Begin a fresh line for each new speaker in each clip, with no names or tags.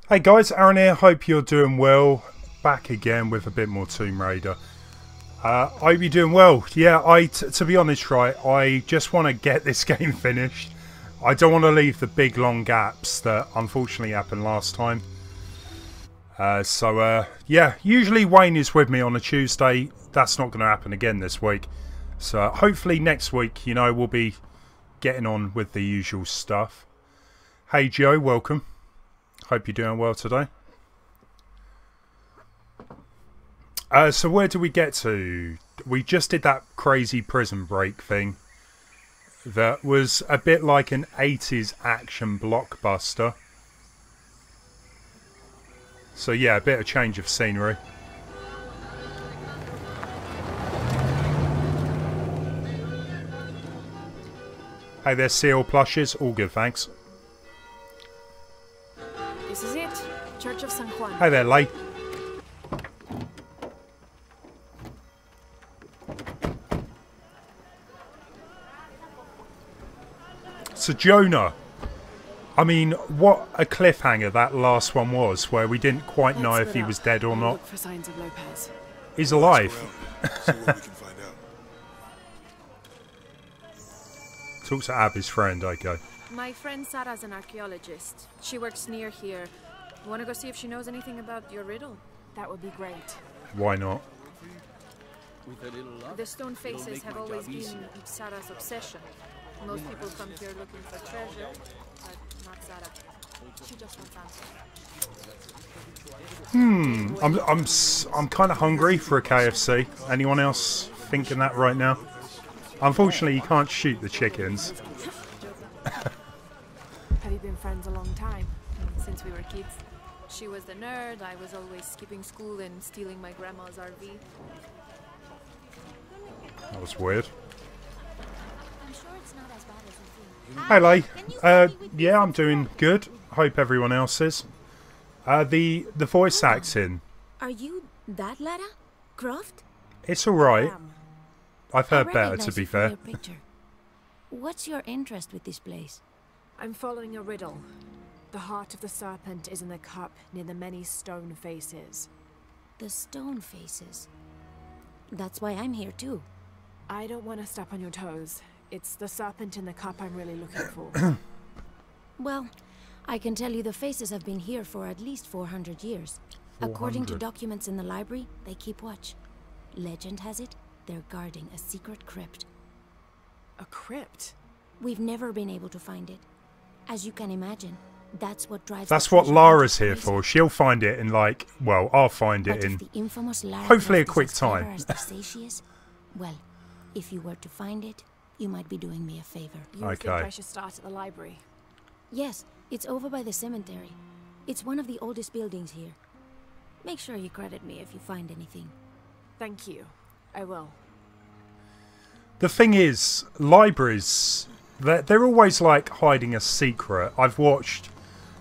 Hey guys, Aaron here. Hope you're doing well. Back again with a bit more Tomb Raider. I hope you're doing well. Yeah, to be honest, right, I just want to get this game finished. I don't want to leave the big long gaps that unfortunately happened last time. Yeah, usually Wayne is with me on a Tuesday. That's not going to happen again this week. So hopefully next week, you know, we'll be getting on with the usual stuff. Hey Joe, welcome. Hope you're doing well today. So where do we get to? We just did that crazy prison break thing. That was a bit like an 80s action blockbuster. So yeah, a bit of change of scenery. Hey there, Seal plushes. All good, thanks.
This is it. Church of San Juan.
Hey there, Lay. So Jonah, I mean, what a cliffhanger that last one was, where we didn't quite know if he was dead or not.
Look for signs of Lopez.
He's alive.
See what we can find out.
Talk to Abby's friend, okay.
My friend Sarah's an archaeologist. She works near here. You want to go see if she knows anything about your riddle? That would be great.
Why not?
The stone faces have always been Sarah's obsession. Most people come here looking for treasure, but not Sarah. She just wants answers.
I'm kind of hungry for a KFC. Anyone else thinking that right now? Unfortunately, you can't shoot the chickens.
Have you been friends a long time? Since we were kids? She was the nerd, I was always skipping school and stealing my grandma's RV.
That was weird.
I'm sure it's not as bad as you think.
Hey, Lay. Yeah, I'm doing good. Hope everyone else is. The voice acting.
Are you that Lara? Croft?
It's alright. I've
I
heard better,
recognize
to be
you from
fair.
your picture. What's your interest with this place?
I'm following a riddle. The heart of the serpent is in the cup near the many stone faces.
The stone faces. That's why I'm here too.
I don't want to step on your toes. It's the serpent in the cup I'm really looking for.
Well, I can tell you the faces have been here for at least 400 years. According to
400.
documents in the library, they keep watch. Legend has it, they're guarding a secret crypt.
A crypt?
We've never been able to find it. As you can imagine, that's what drives.
That's
the
what
treasure
Lara's
hunters
here
crazy.
for. She'll find it in, like, well, I'll find it
But
in
if the infamous Lara
hopefully a
Croft is
quick
as clever
time.
as they say she is, well, if you were to find it, you might be doing me a favor.
You think
Okay.
I should start at the library?
Yes, it's over by the cemetery. It's one of the oldest buildings here. Make sure you credit me if you find anything.
Thank you. I will.
The thing is, libraries, they're always like hiding a secret. I've watched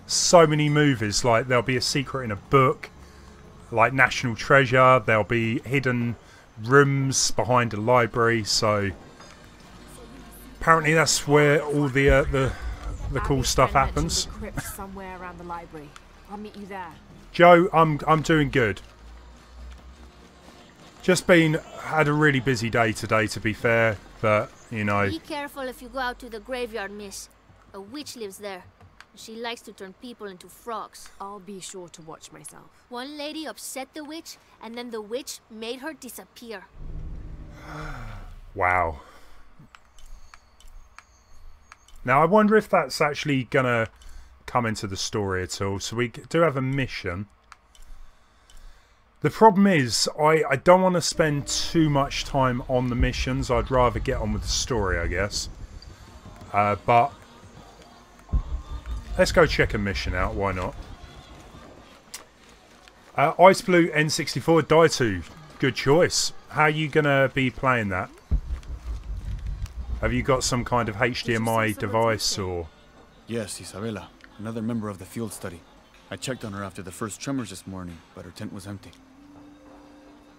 so many movies, like there'll be a secret in a book, like National Treasure, there'll be hidden rooms behind a library, so apparently that's where all the cool
Abby's
stuff
friend
happens.
mentioned a crypt somewhere around the library. I'll meet you there.
Joe, I'm doing good. Just had a really busy day today, to be fair, but you know.
Be careful if you go out to the graveyard, miss. A witch lives there. She likes to turn people into frogs.
I'll be sure to watch myself.
One lady upset the witch, and then the witch made her disappear.
Wow. Now I wonder if that's actually gonna come into the story at all. So we do have a mission. The problem is, I don't want to spend too much time on the missions. I'd rather get on with the story, I guess. But let's go check a mission out. Why not? Ice Blue N64 Daitu. Good choice. How are you going to be playing that? Have you got some kind of HDMI device or...
Yes, Isabella. Another member of the field study. I checked on her after the first tremors this morning, but her tent was empty.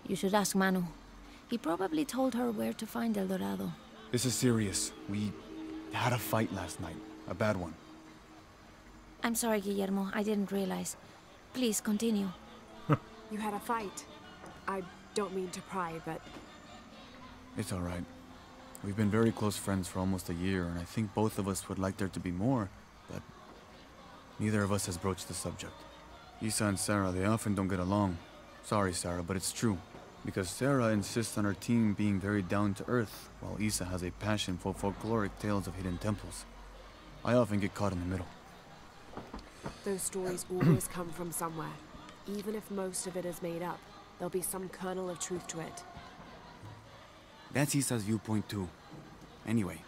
You should ask Manu. He probably told her where to find El Dorado.
This is serious. We had a fight last night. A bad one.
I'm sorry, Guillermo. I didn't realize. Please continue.
You had a fight. I don't mean to pry, but
It's alright. We've been very close friends for almost a year, and I think both of us would like there to be more, but neither of us has broached the subject. Isa and Sarah, they often don't get along. Sorry, Sarah, but it's true. Because Sarah insists on her team being very down-to-earth, while Isa has a passion for folkloric tales of hidden temples. I often get caught in the middle.
those stories always come from somewhere. Even if most of it is made up, there'll be some kernel of truth to it.
That's Isa's viewpoint too. Anyway,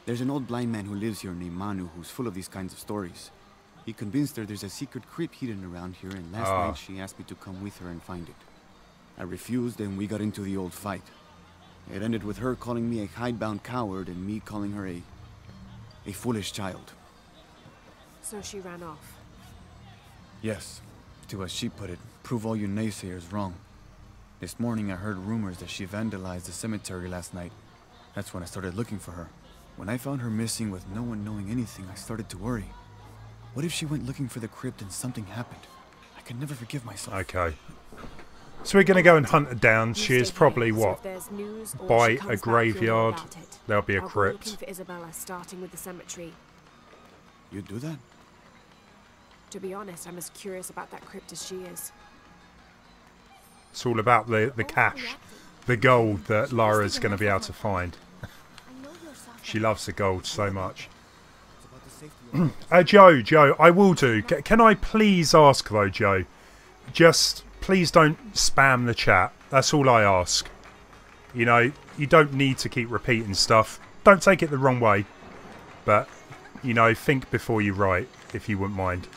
there's an old blind man who lives here named Manu who's full of these kinds of stories. He convinced her there's a secret crypt hidden around here, and last night she asked me to come with her and find it. I refused, and we got into the old fight. It ended with her calling me a hidebound coward and me calling her a foolish child.
So she ran off.
Yes, to as she put it, prove all you naysayers wrong. This morning I heard rumors that she vandalized the cemetery last night. That's when I started looking for her. When I found her missing with no one knowing anything, I started to worry. What if she went looking for the crypt and something happened? I could never forgive myself.
Okay. So we're going to go and hunt her down. She is probably, what, by a graveyard. There'll be a
I'll go
crypt.
looking for Isabella, starting with the cemetery.
You'd do that?
To be honest, I'm as curious about that crypt as she is.
It's all about the cash, the gold that Lara's going to be able to find. She loves the gold so much. Joe, I will do. Can I please ask though, Joe? Just please don't spam the chat. That's all I ask. You know, you don't need to keep repeating stuff. Don't take it the wrong way. But, you know, think before you write, if you wouldn't mind.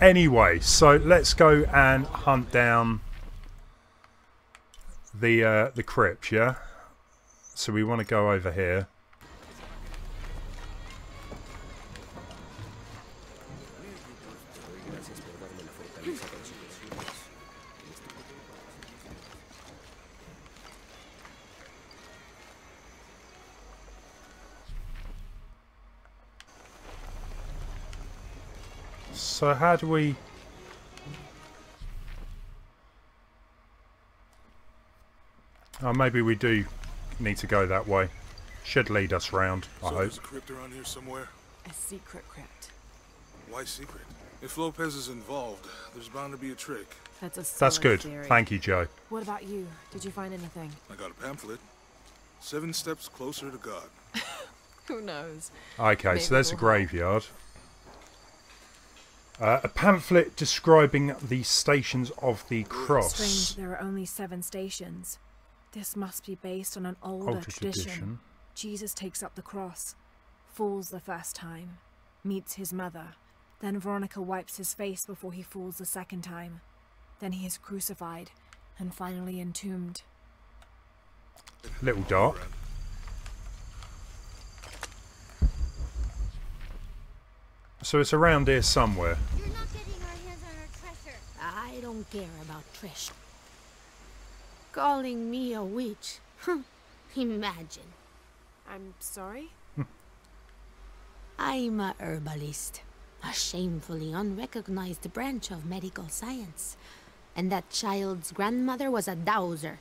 Anyway, so let's go and hunt down the crypt, yeah? So we want to go over here. So how do we... Oh, maybe we do need to go that way. Should lead us round, I hope.
There's a crypt around here somewhere?
A secret crypt.
Why secret? If Lopez is involved, there's bound to be a trick.
That's a
That's
solid
good.
theory.
Thank you, Joe.
What about you? Did you find anything?
I got a pamphlet. 7 steps closer to God.
Who knows?
Okay,
Maybe
so there's a
we'll help.
graveyard. A pamphlet describing the stations of the cross.
Strange there are only 7 stations. This must be based on an older tradition. Jesus takes up the cross, falls the first time, meets his mother. Then Veronica wipes his face before he falls the second time. Then he is crucified, and finally entombed.
Little dark. So it's around here somewhere.
You're not getting our hands on our treasure.
I don't care about Trish. Calling me a witch? Imagine.
I'm sorry?
I'm a herbalist. A shamefully unrecognized branch of medical science. And that child's grandmother was a dowser.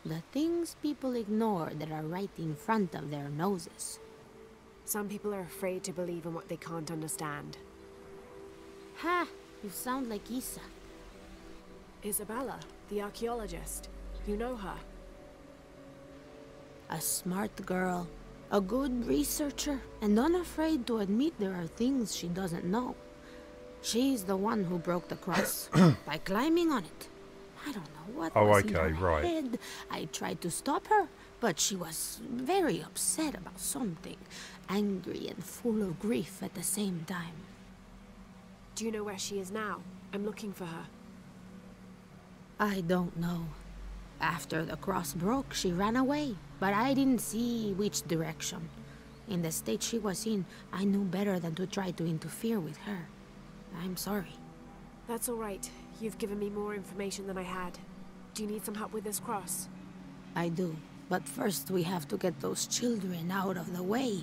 The things people ignore that are right in front of their noses.
Some people are afraid to believe in what they can't understand.
Ha! You sound like Isa.
Isabella, the archaeologist. You know her.
A smart girl. A good researcher. And unafraid to admit there are things she doesn't know. She's the one who broke the cross. By climbing on it. I don't know what was in her head. I tried to stop her, but she was very upset about something. Angry and full of grief at the same time.
Do you know where she is now? I'm looking for her.
I don't know. After the cross broke, she ran away, but I didn't see which direction. In the state she was in, I knew better than to try to interfere with her. I'm sorry.
That's all right. You've given me more information than I had. Do you need some help with this cross?
I do. But first we have to get those children out of the way.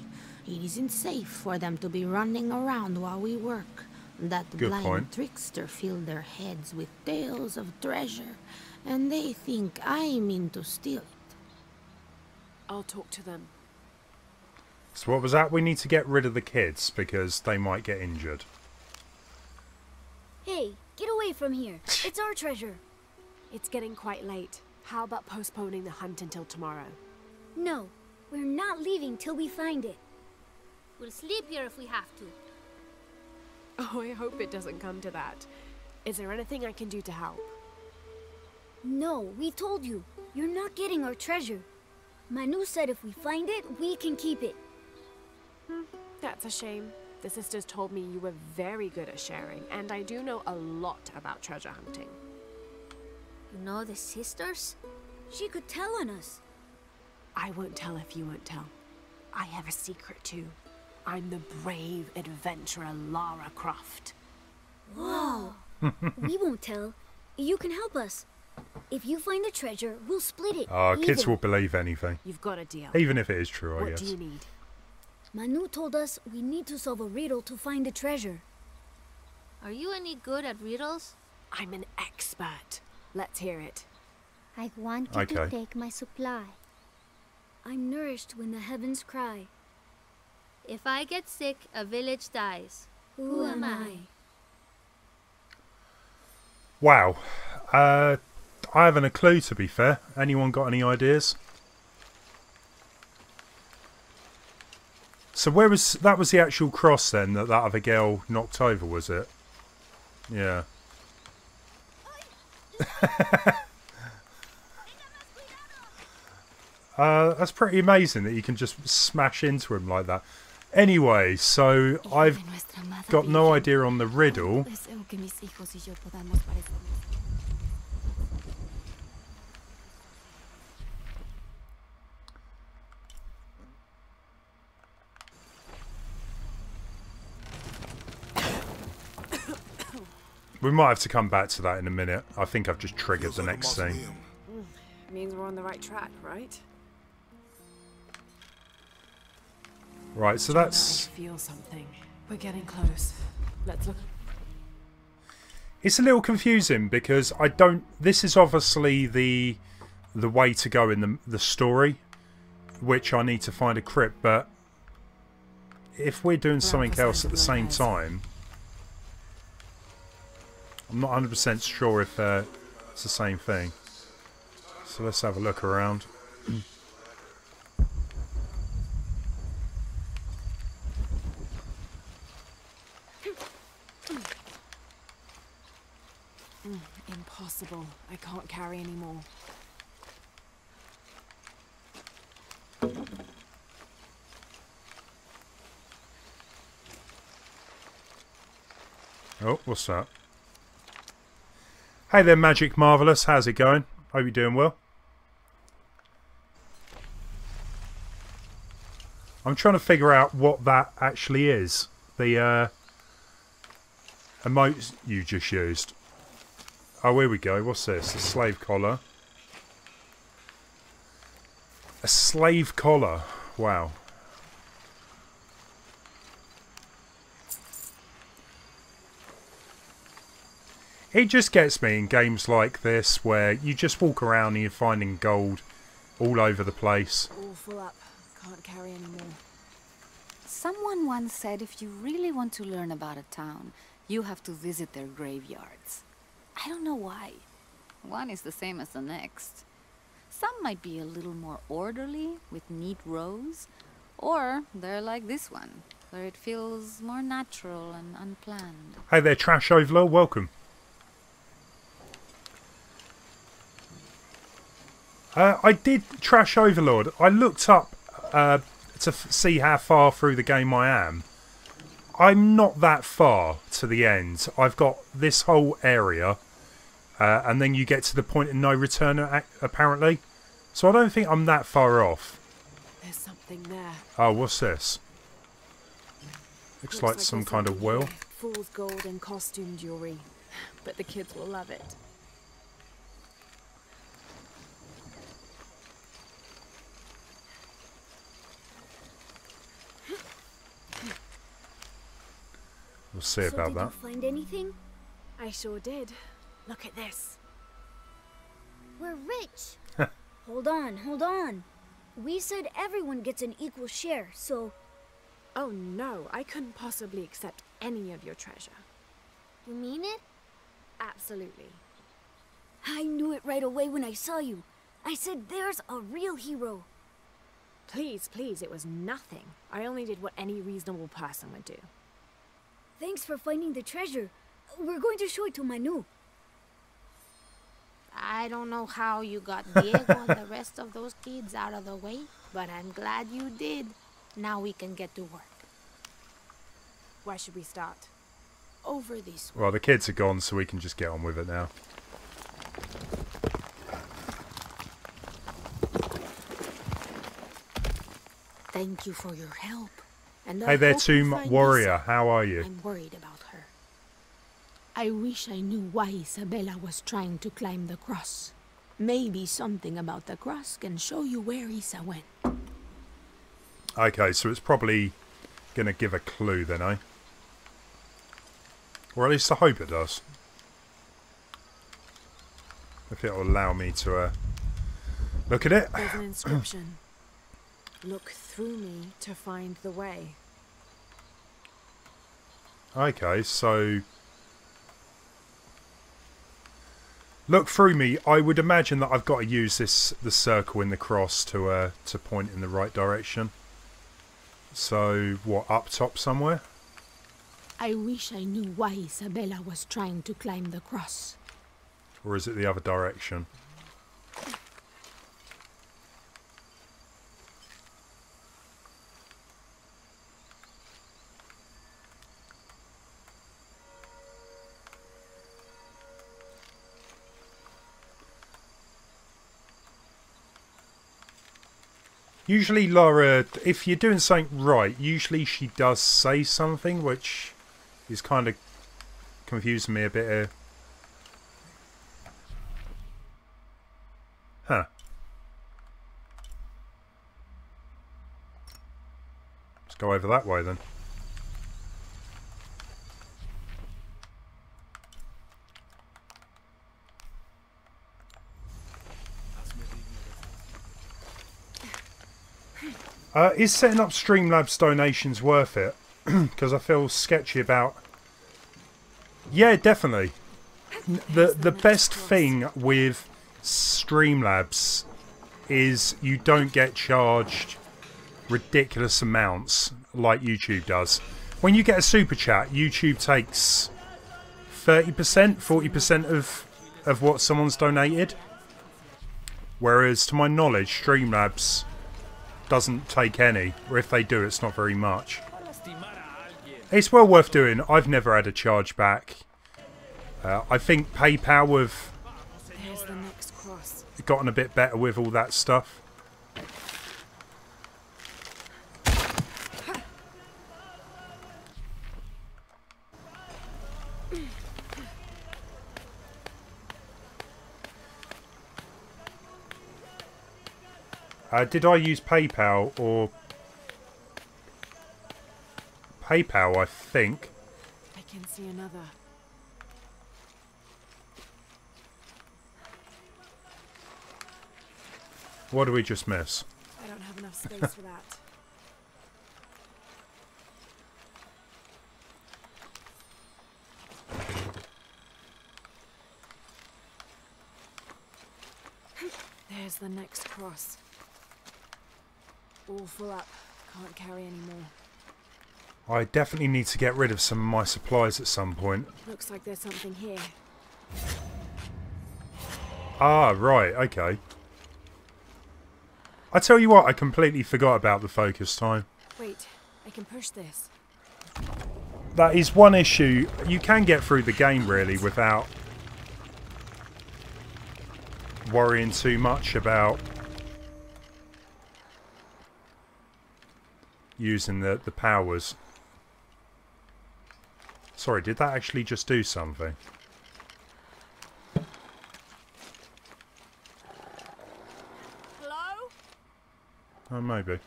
It isn't safe for them to be running around while we work. That
Good
blind
point.
trickster filled their heads with tales of treasure, and they think I mean to steal it.
I'll talk to them.
So what was that? We need to get rid of the kids because they might get injured.
Hey, get away from here. It's our treasure.
It's getting quite late. How about postponing the hunt until tomorrow?
No, we're not leaving till we find it. We'll sleep here if we have to.
Oh, I hope it doesn't come to that. Is there anything I can do to help?
No, we told you. You're not getting our treasure. Manu said if we find it, we can keep it.
That's a shame. The sisters told me you were very good at sharing, and I do know a lot about treasure hunting.
You know the sisters? She could tell on us.
I won't tell if you won't tell. I have a secret too. I'm the brave adventurer Lara Croft.
Whoa! We won't tell. You can help us. If you find the treasure, we'll split it.
Kids will believe anything.
You've got a deal.
Even if it is true, I guess.
What do you need?
Manu told us we need to solve a riddle to find the treasure. Are you any good at riddles?
I'm an expert. Let's hear it.
I want you to take my supply. I'm nourished when the heavens cry. If I get sick, a village dies. Who am I?
Wow. I haven't a clue, to be fair. Anyone got any ideas? So where was... That was the actual cross then that other girl knocked over, was it? Yeah. That's pretty amazing that you can just smash into him like that. Anyway, so I've got no idea on the riddle. We might have to come back to that in a minute. I think I've just triggered the next scene.
Means we're on the right track, right?
Right, so that's...
I feel something. We're getting close. Let's look.
It's a little confusing because I don't... This is obviously the way to go in the story, which I need to find a crypt, but if we're doing something else at the same time, I'm not 100% sure if it's the same thing. So let's have a look around.
Impossible. I can't carry anymore.
Oh, what's that? Hey there, Magic Marvellous. How's it going? Hope you're doing well. I'm trying to figure out what that actually is. The emote you just used. Oh, here we go. What's this? A slave collar. A slave collar. Wow. It just gets me in games like this where you just walk around and you're finding gold all over the place.
All full up. Can't carry anymore.
Someone once said if you really want to learn about a town, you have to visit their graveyards. I don't know why. One is the same as the next. Some might be a little more orderly, with neat rows, or they're like this one, where it feels more natural and unplanned.
Hey there, Trash Overlord, welcome. I did Trash Overlord. I looked up to see how far through the game I am. I'm not that far to the end. I've got this whole area, and then you get to the point of no return, apparently. So I don't think I'm that far off.
There's something there.
Oh, what's this? Looks like some kind of well.
Fool's gold and costume jewelry. But the kids will love it.
We'll see about that.
Did you find anything?
I sure did. Look at this.
We're rich. Hold on. We said everyone gets an equal share, so...
Oh no, I couldn't possibly accept any of your treasure.
You mean it?
Absolutely.
I knew it right away when I saw you. I said there's a real hero.
Please, it was nothing. I only did what any reasonable person would do.
Thanks for finding the treasure. We're going to show it to Manu.
I don't know how you got Diego and the rest of those kids out of the way, but I'm glad you did. Now we can get to work.
Where should we start?
Over this way.
Well, the kids are gone, so we can just get on with it now.
Thank you for your help. And
Hey there, Tombwarrior. How are you?
I'm worried about her. I wish I knew why Isabella was trying to climb the cross. Maybe something about the cross can show you where Isa went.
Okay, so it's probably going to give a clue then, eh? Or at least I hope it does. If it'll allow me to look at it.
There's an inscription. Look through me to find the way.
Okay, so... Look through me. I would imagine that I've got to use the circle in the cross to point in the right direction. So, what, up top somewhere?
I wish I knew why Isabella was trying to climb the cross.
Or is it the other direction? Usually Laura, if you're doing something right, usually she does say something, which is kind of confusing me a bit here. Huh. Let's go over that way then. Is setting up Streamlabs donations worth it? Because I feel sketchy about... Yeah, definitely. The best thing with Streamlabs is you don't get charged ridiculous amounts like YouTube does. When you get a super chat, YouTube takes 30%, 40% of what someone's donated. Whereas, to my knowledge, Streamlabs doesn't take any, or if they do, it's not very much. It's well worth doing. I've never had a charge back. I think PayPal have
There's the next cross.
gotten a bit better with all that stuff. Did I use PayPal or... PayPal, I think.
I can see another.
What did we just miss?
I don't have enough space for that. There's the next cross. All full up. Can't carry any more.
I definitely need to get rid of some of my supplies at some point.
Looks like there's something here.
Ah, right, okay. I tell you what, I completely forgot about the focus time.
Wait, I can push this.
That is one issue. You can get through the game, really, without worrying too much about using the powers. Sorry, did that actually just do something?
Hello?
Oh, maybe.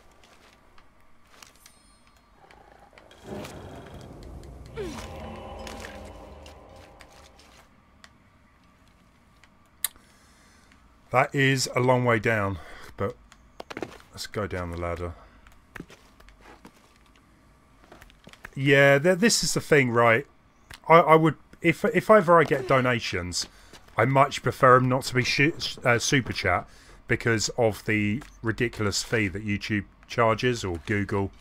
That is a long way down, but let's go down the ladder. Yeah, this is the thing, right? I would, if ever I get donations, I much prefer them not to be super chat because of the ridiculous fee that YouTube charges, or Google.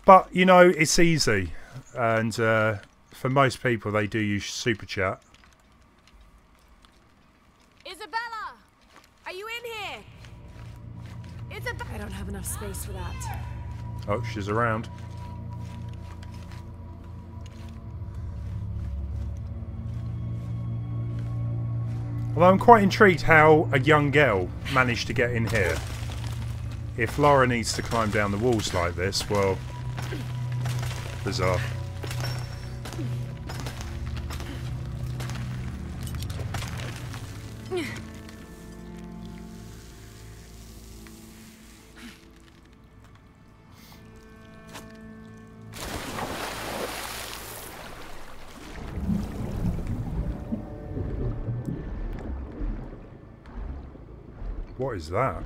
But, you know, it's easy. And for most people, they do use super chat.
Isabella! Are you in here? Isabella! I don't have enough space for that.
Oh, she's around. Although I'm quite intrigued how a young girl managed to get in here. If Laura needs to climb down the walls like this, well, bizarre. What is that?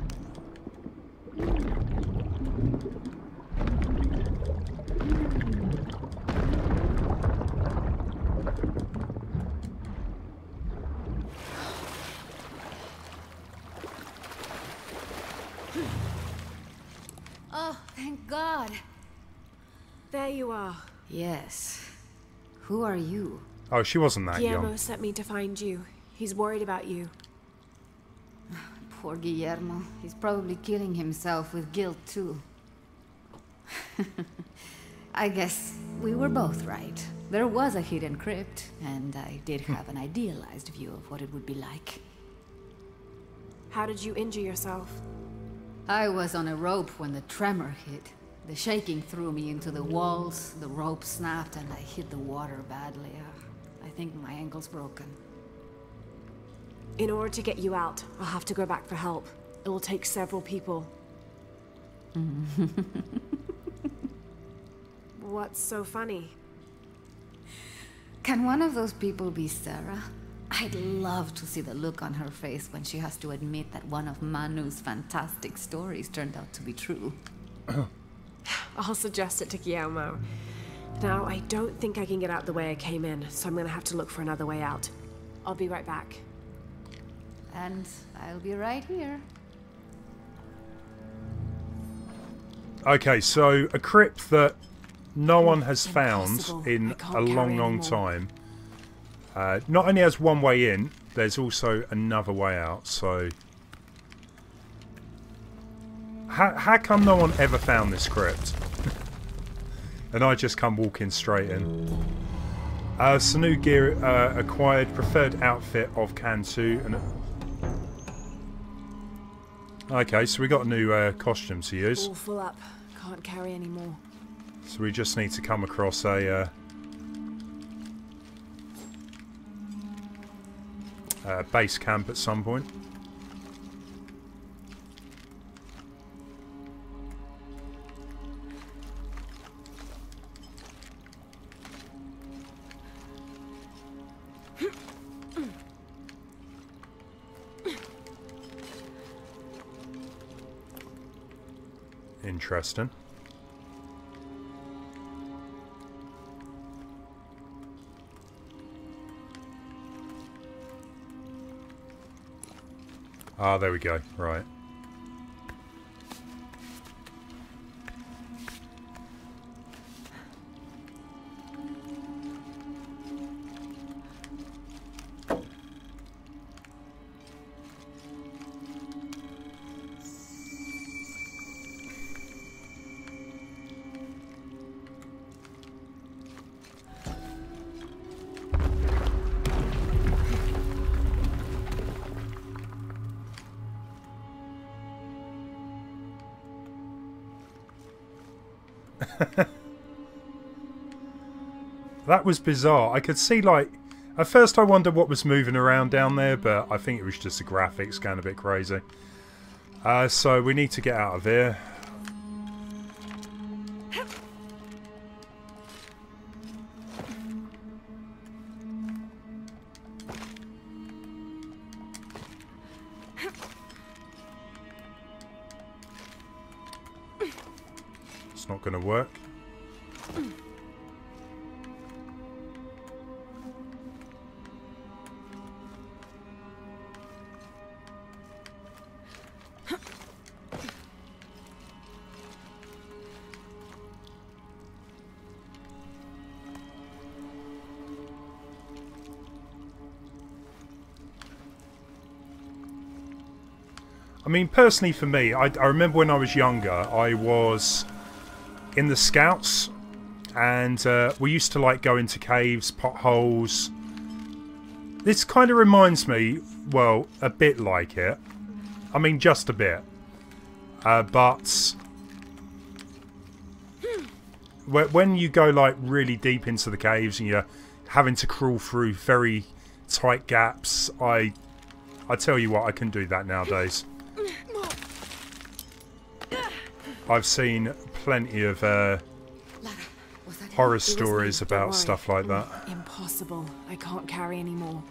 Oh, thank God.
There you are.
Yes. Who are you?
Oh, she wasn't that
Guillermo
young.
sent me to find you. He's worried about you.
Poor Guillermo. He's probably killing himself with guilt, too. I guess we were both right. There was a hidden crypt, and I did have an idealized view of what it would be like.
How did you injure yourself?
I was on a rope when the tremor hit. The shaking threw me into the walls, the rope snapped, and I hit the water badly. I think my ankle's broken.
In order to get you out, I'll have to go back for help. It will take several people. What's so funny?
Can one of those people be Sarah? I'd love to see the look on her face when she has to admit that one of Manu's fantastic stories turned out to be true.
I'll suggest it to Guillermo. Now, I don't think I can get out the way I came in, so I'm gonna have to look for another way out. I'll be right back.
And I'll be right here.
Okay, so a crypt that no one has found in a long, long time. Not only has one way in, there's also another way out, so... How come no one ever found this crypt? And I just come walking straight in. Sanu gear acquired, preferred outfit of Cantu. And okay, so we got a new costume to use.
All full up. Can't carry any more.
So we just need to come across a base camp at some point. Interesting. Ah, there we go. Right. That was bizarre. I could see, like, at first I wondered what was moving around down there, but I think it was just the graphics going a bit crazy. So we need to get out of here. That's not going to work. I mean, personally for me, I remember when I was younger, I was in the Scouts, and we used to like go into caves, potholes. This kind of reminds me, well, a bit like it. I mean, just a bit. But when you go like really deep into the caves and you're having to crawl through very tight gaps, I tell you what, I can do that nowadays. I've seen plenty of horror stories about stuff like that.
Impossible. I can't carry anymore.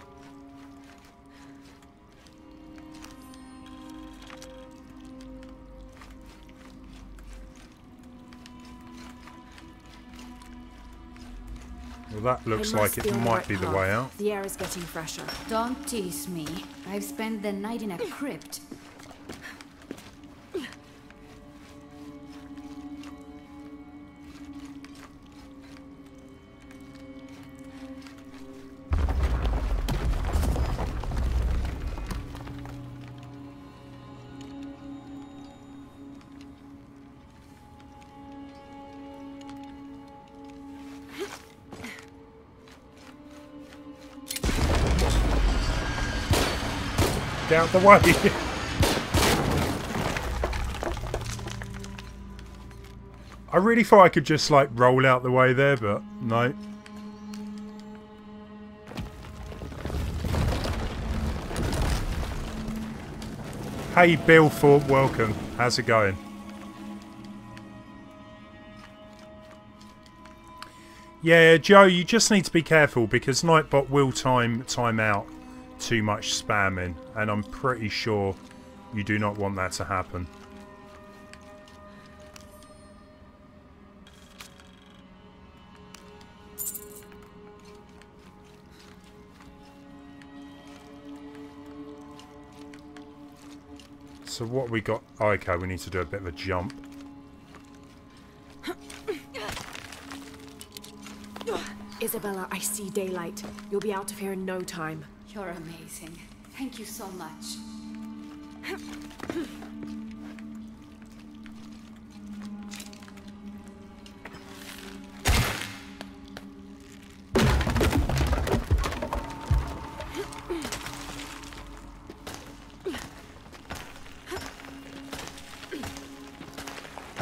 Well, that looks like it might be the way out.
The air is getting fresher.
Don't tease me. I've spent the night in a crypt.
Get out the way! I really thought I could just like roll out the way there, but no. Hey Bill Thorpe, welcome. How's it going? Yeah, Joe, you just need to be careful because Nightbot will time out too much spamming, and I'm pretty sure you do not want that to happen. So what we got? Oh, okay, we need to do a bit of a jump.
Isabella, I see daylight. You'll be out of here in no time.
You're amazing. Thank you so much.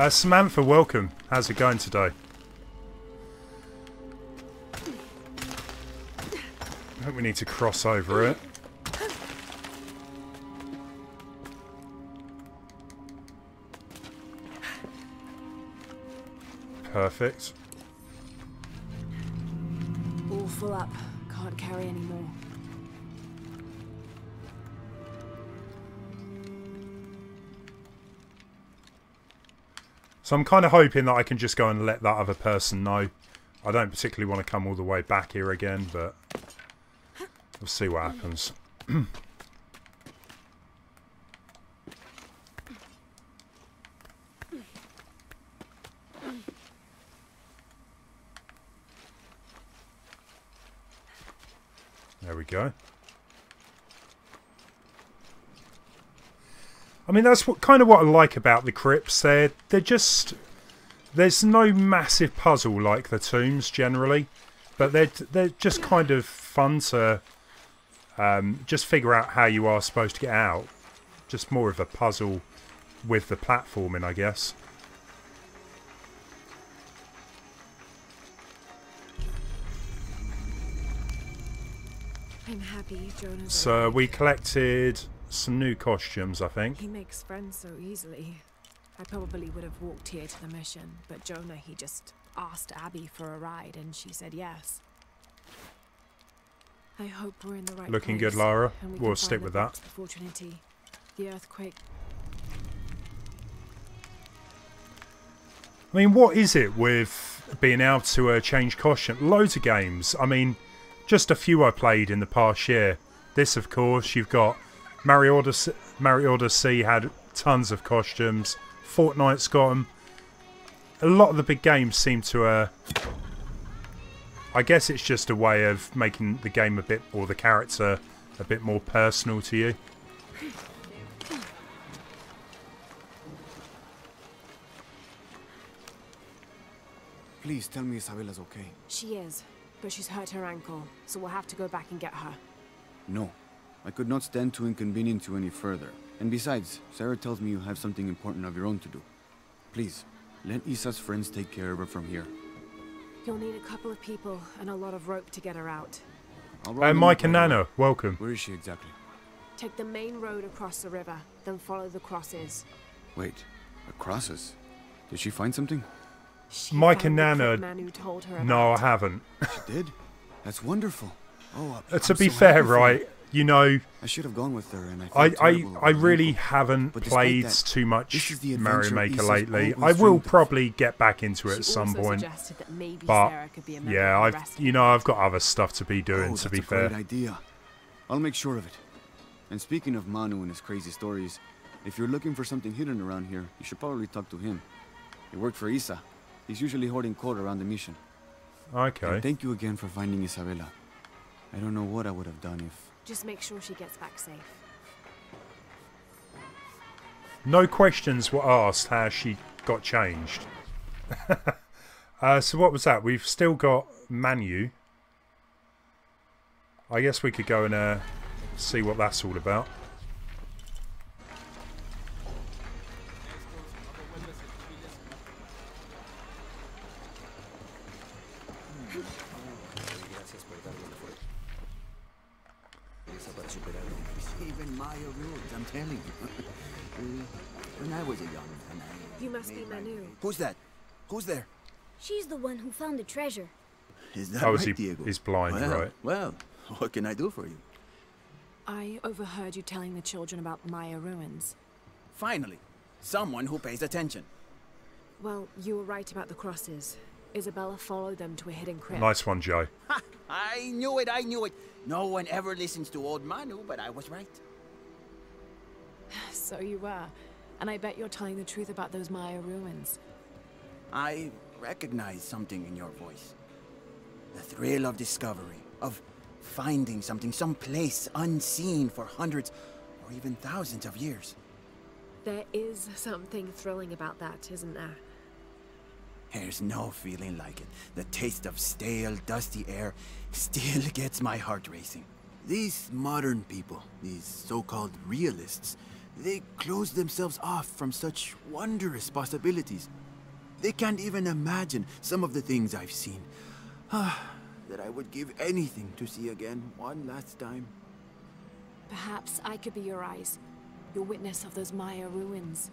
Samantha, welcome. How's it going today? I think we need to cross over it. Perfect.
All full up. Can't carry anymore.
So I'm kind of hoping that I can just go and let that other person know. I don't particularly want to come all the way back here again, but we'll see what happens. There we go. I mean, that's kind of what I like about the crypts. They're just... There's no massive puzzle like the tombs generally, but they're just kind of fun to just figure out how you are supposed to get out. Just more of a puzzle with the platforming, I guess.
I'm happy Jonah's
So we collected some new costumes, I think.
He makes friends so easily. I probably would have walked here to the mission, but Jonah, he just asked Abby for a ride and she said yes. I hope we're in the right
Looking
place,
good, Lara.
and we
We'll
can
stick
find
with
the
that.
box before Trinity. The earthquake.
I mean, what is it with being able to change costume? Loads of games. I mean, just a few I played in the past year. This, of course, you've got Mario Odyssey had tons of costumes. Fortnite's got them. A lot of the big games seem to... I guess it's just a way of making the game a bit, or the character, a bit more personal to you.
Please tell me Isabella's okay.
She is, but she's hurt her ankle, so we'll have to go back and get her.
No. I could not stand to inconvenience you any further. And besides, Sarah tells me you have something important of your own to do. Please, let Isa's friends take care of her from here.
You'll need a couple of people and a lot of rope to get her out.
Mike and Nana, welcome.
Where is she exactly?
Take the main road across the river, then follow the crosses.
Wait, the crosses? Did she find something?
Mike and Nana...
Manu told her about.
No, I haven't.
She did? That's wonderful. Oh,
to be fair, right, you know...
I should have gone with her, and
I really haven't played too much Mario Maker lately. I will probably get back into it at some point. But, yeah, I've got other stuff to be doing, to be fair.
That's a great idea. I'll make sure of it. And speaking of Manu and his crazy stories, if you're looking for something hidden around here, you should probably talk to him. He worked for Isa. He's usually hoarding coal around the mission.
Okay.
And thank you again for finding Isabella. I don't know what I would have done if...
Just make sure she gets back safe.
No questions were asked how she got changed. So what was that? We've still got Manu. I guess we could go and see what that's all about.
Even Maya rules, I'm telling you. When I was a young man,
You must be Manu.
Who's that? Who's there?
She's the one who found the treasure.
Is that
Oh,
right, Diego?
he's blind, right?
Well, what can I do for you?
I overheard you telling the children about Maya ruins.
Finally, someone who pays attention.
Well, you were right about the crosses. Isabella followed them to a hidden crypt.
Nice one, Joe.
Ha! I knew it, I knew it. No one ever listens to old Manu, but I was right.
So you were. And I bet you're telling the truth about those Maya ruins.
I recognize something in your voice. The thrill of discovery, of finding something someplace unseen for hundreds or even thousands of years.
There is something thrilling about that, isn't there?
There's no feeling like it. The taste of stale, dusty air still gets my heart racing. These modern people, these so-called realists, they close themselves off from such wondrous possibilities. They can't even imagine some of the things I've seen. That I would give anything to see again one last time.
Perhaps I could be your eyes, your witness of those Maya ruins.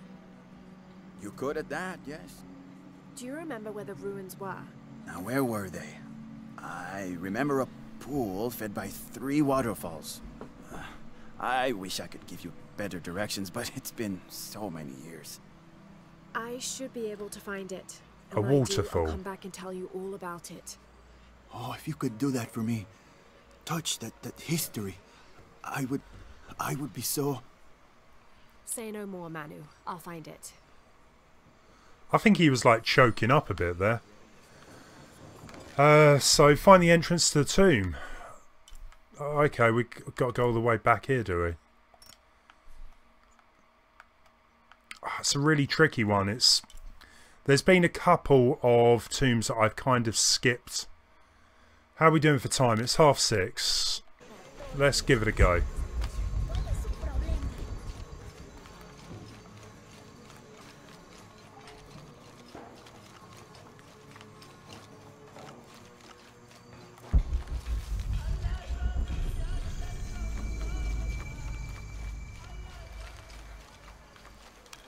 You could at that, yes.
Do you remember where the ruins were?
Now, where were they? I remember a pool fed by 3 waterfalls. I wish I could give you better directions, but it's been so many years.
I should be able to find it.
A
And when I do,
waterfall.
I'll come back and tell you all about it.
Oh, if you could do that for me. Touch that history. I would be so...
Say no more, Manu. I'll find it.
I think he was like choking up a bit there. So find the entrance to the tomb. Okay, we got to go all the way back here, do we? It's a really tricky one. There's been a couple of tombs that I've kind of skipped. How are we doing for time? It's 6:30. Let's give it a go.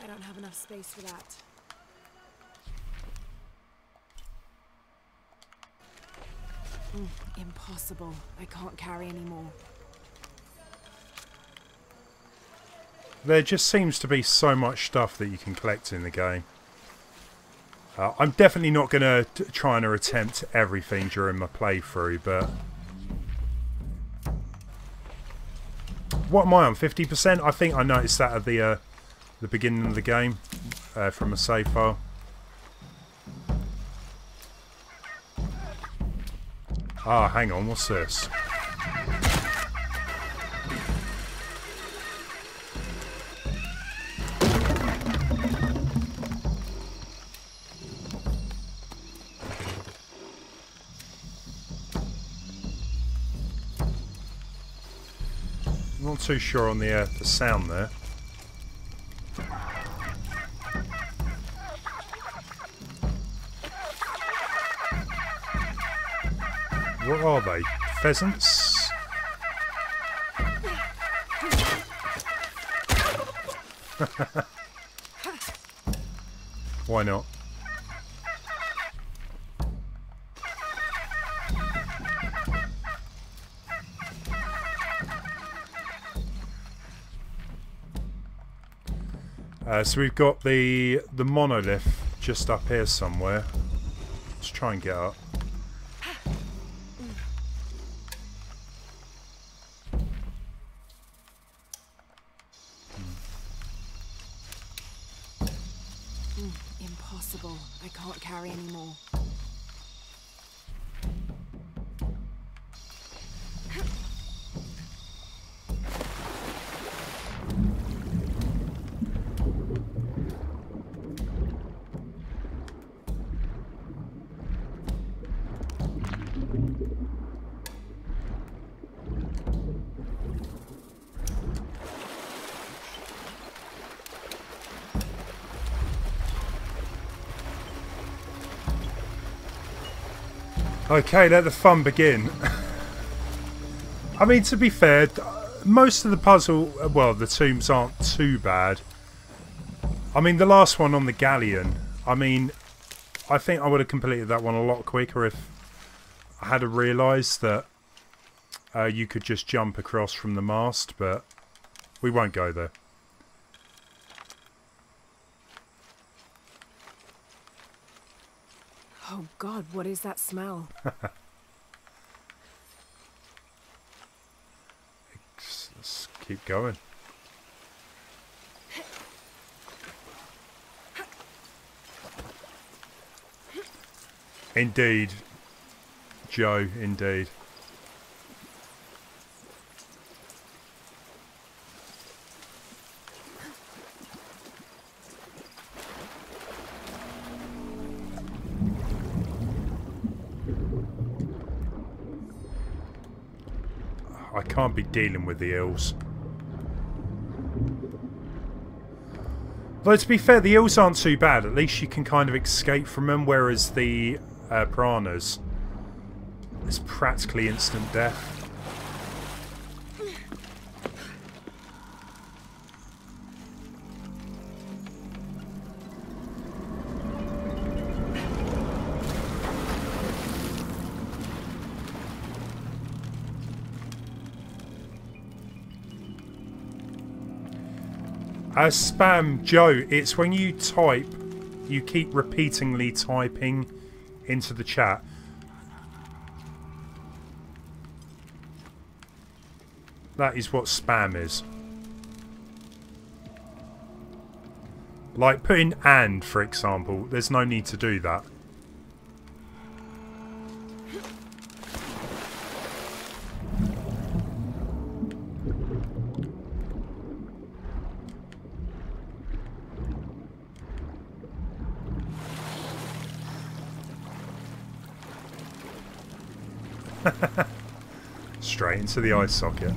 I don't have enough space for that. Impossible. I can't carry any more.
There just seems to be so much stuff that you can collect in the game. I'm definitely not going to try and attempt everything during my playthrough, but... What am I on? 50%? I think I noticed that at the beginning of the game from a save file. Ah, hang on. What's this? Not too sure on the sound there. What are they? Pheasants? Why not? So we've got the monolith just up here somewhere. Let's try and get up.
Impossible. I can't carry anymore.
Okay, let the fun begin. I mean, to be fair, most of the puzzle, well, the tombs aren't too bad. I mean, the last one on the galleon, I mean, I think I would have completed that one a lot quicker if I had realised that you could just jump across from the mast, but we won't go there.
Oh God, what is that smell?
Let's keep going. Indeed, Joe, indeed. I can't be dealing with the eels. Though to be fair, the eels aren't too bad. At least you can kind of escape from them, whereas the piranhas, it's practically instant death. Spam, Joe, it's when you type, you keep repeatedly typing into the chat. That is what spam is. Like putting "and," for example, there's no need to do that. Straight into the eye socket.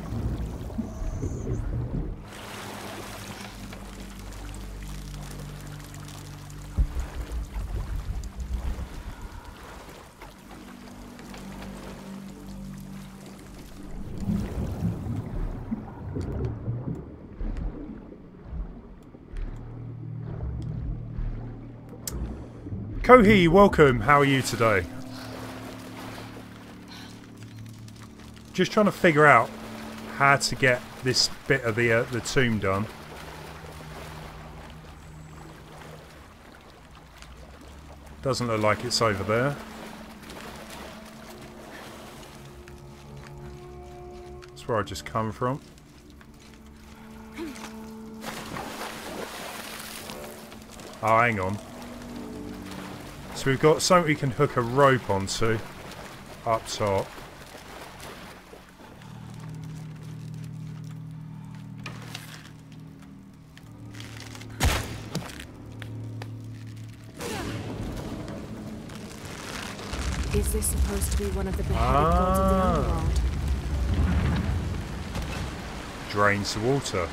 Kohi, welcome. How are you today? Just trying to figure out how to get this bit of the tomb done. Doesn't look like it's over there. That's where I just come from. Oh, hang on. So we've got something we can hook a rope onto up top.
Is this supposed to be one of the beheaded gods of the underworld?
Drains the water.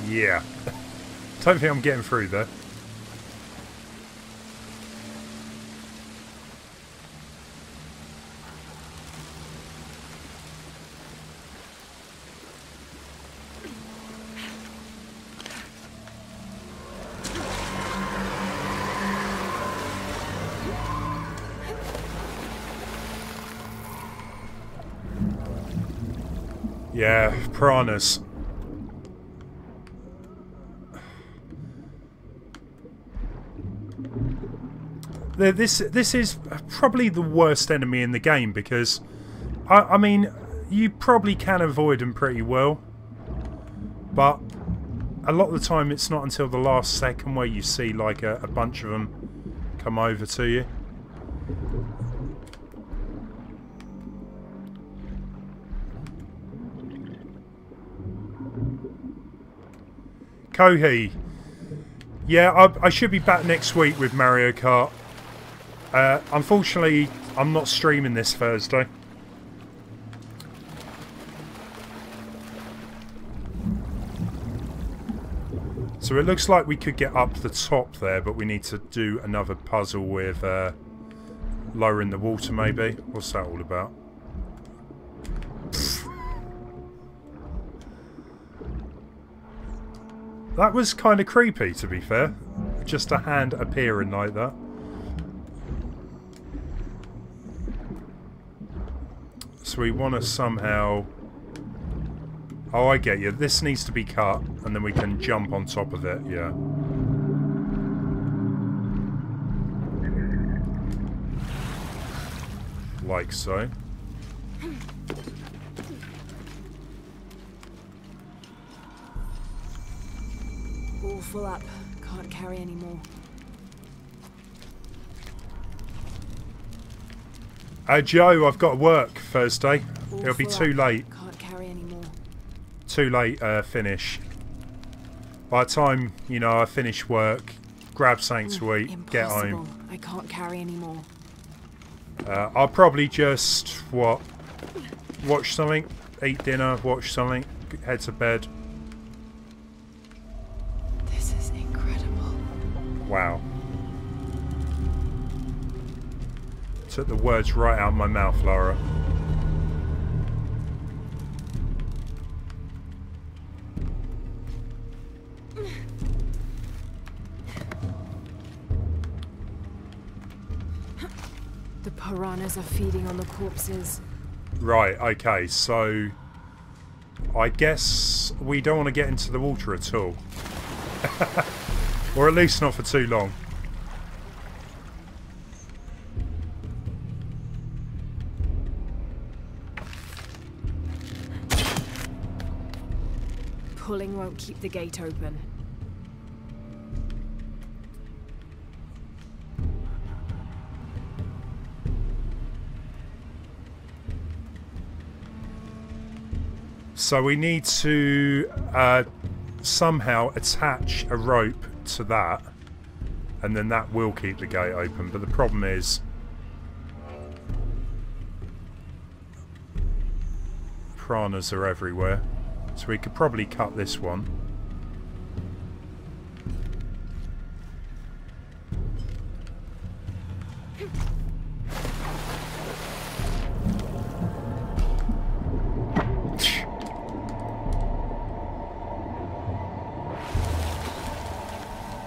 Yeah. Don't think I'm getting through there. Yeah, piranhas. This is probably the worst enemy in the game because, I mean, you probably can avoid them pretty well, but a lot of the time it's not until the last second where you see like a bunch of them come over to you. Kohi. Yeah, I should be back next week with Mario Kart. Unfortunately, I'm not streaming this Thursday. So it looks like we could get up the top there, but we need to do another puzzle with lowering the water maybe. What's that all about? That was kind of creepy, to be fair. Just a hand appearing like that. So we want to somehow... Oh, I get you. This needs to be cut, and then we can jump on top of it, yeah. Like so.
All full up. Can't carry any more.
Joe, I've got to work Thursday.
All
It'll be
full
too
up.
late.
Can't carry any more.
Too late finish. By the time, you know, I finish work, grab something to eat, get home.
I can't carry any more.
I'll probably just, what? Watch something, eat dinner, watch something, head to bed.
This is incredible.
Wow. Took the words right out of my mouth, Laura.
The piranhas are feeding on the corpses.
Right, okay, so I guess we don't want to get into the water at all. Or at least not for too long.
Pulling won't keep the gate open.
So we need to somehow attach a rope to that, and then that will keep the gate open. But the problem is, piranhas are everywhere. So we could probably cut this one.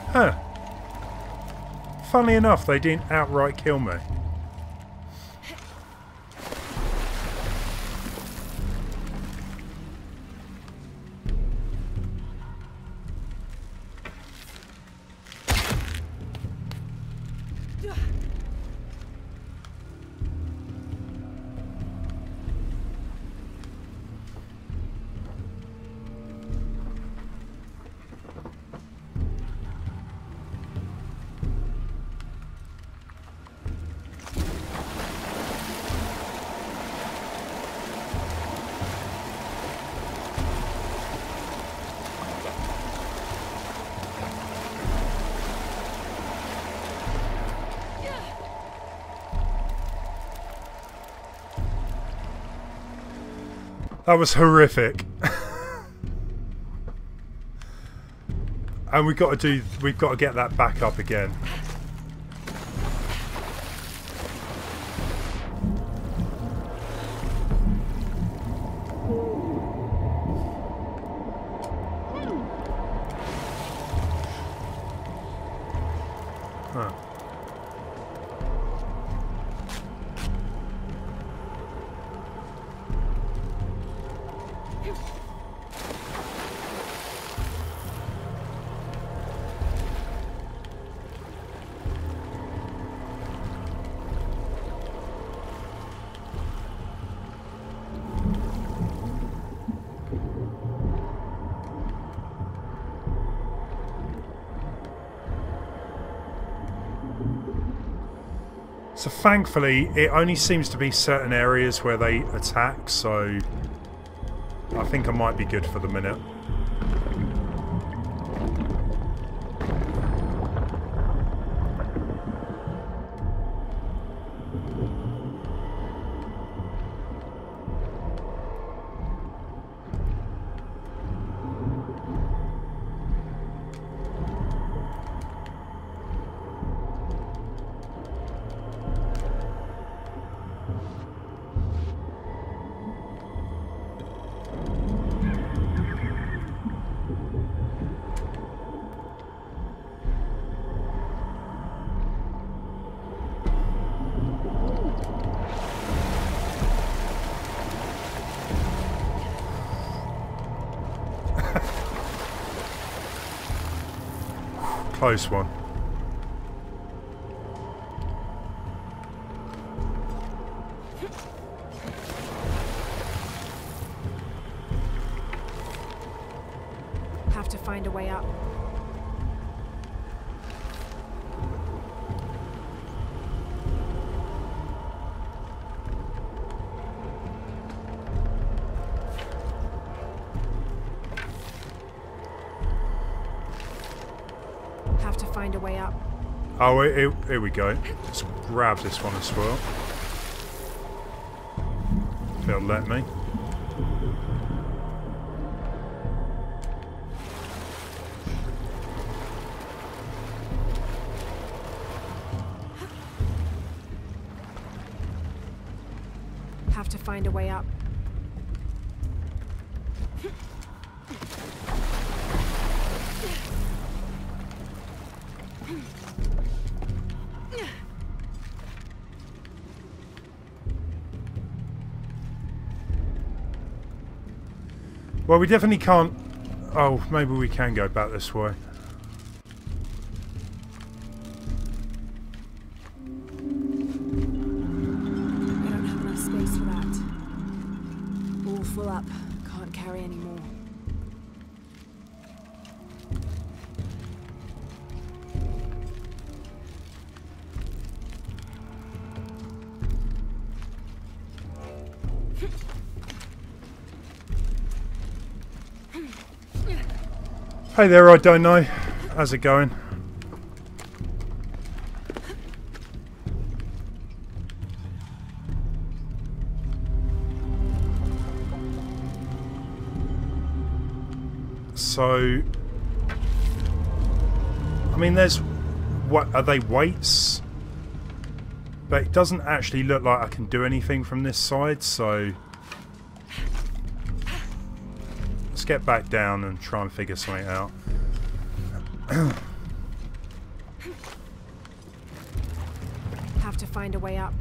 Huh. Funnily enough, they didn't outright kill me. That was horrific. And we've got to get that back up again. Huh. So thankfully, it only seems to be certain areas where they attack, so I think I might be good for the minute. Close one.
Have to find a way up. Find a way up.
Oh, here we go. Let's grab this one as well. If it'll let me.
Have to find a way up.
Well, we definitely can't... Oh, maybe we can go back this way.
I don't have enough space for that. All full up. Can't carry any more.
Hey there, I don't know. How's it going? So, I mean, there's... What, are they weights? But it doesn't actually look like I can do anything from this side, so... Let's get back down and try and figure something out.
Have to find a way up.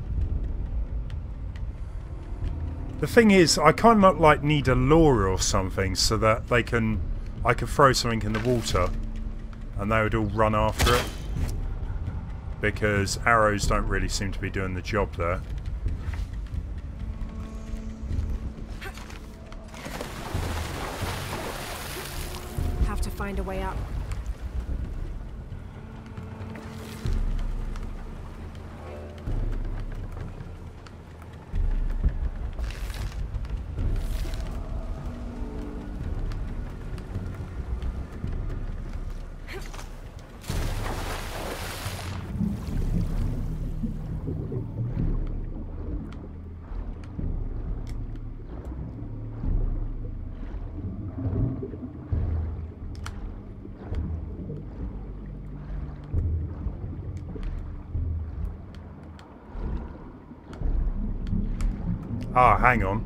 The thing is, I kind of like need a lure or something so that I can throw something in the water and they would all run after it. Because arrows don't really seem to be doing the job there.
Find a way up.
Ah, hang on.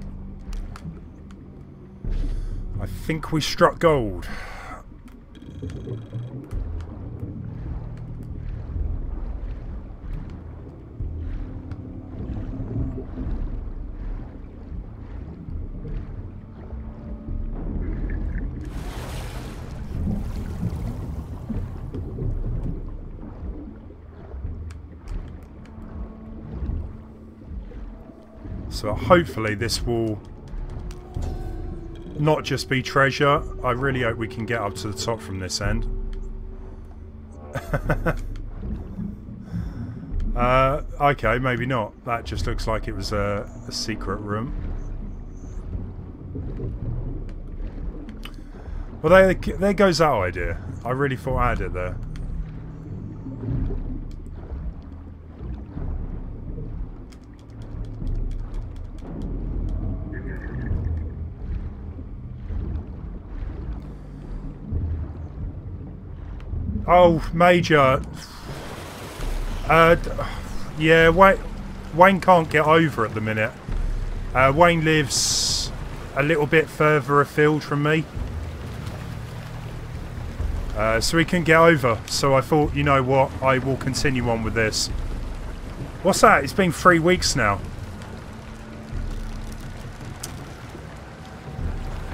I think we struck gold. So hopefully this will not just be treasure. I really hope we can get up to the top from this end. Okay, maybe not. That just looks like it was a secret room. Well, there goes that idea. I really thought I had it there. Oh, Major. Yeah, Wayne can't get over at the minute. Wayne lives a little bit further afield from me. So he can get over. So I thought, you know what, I will continue on with this. What's that? It's been 3 weeks now.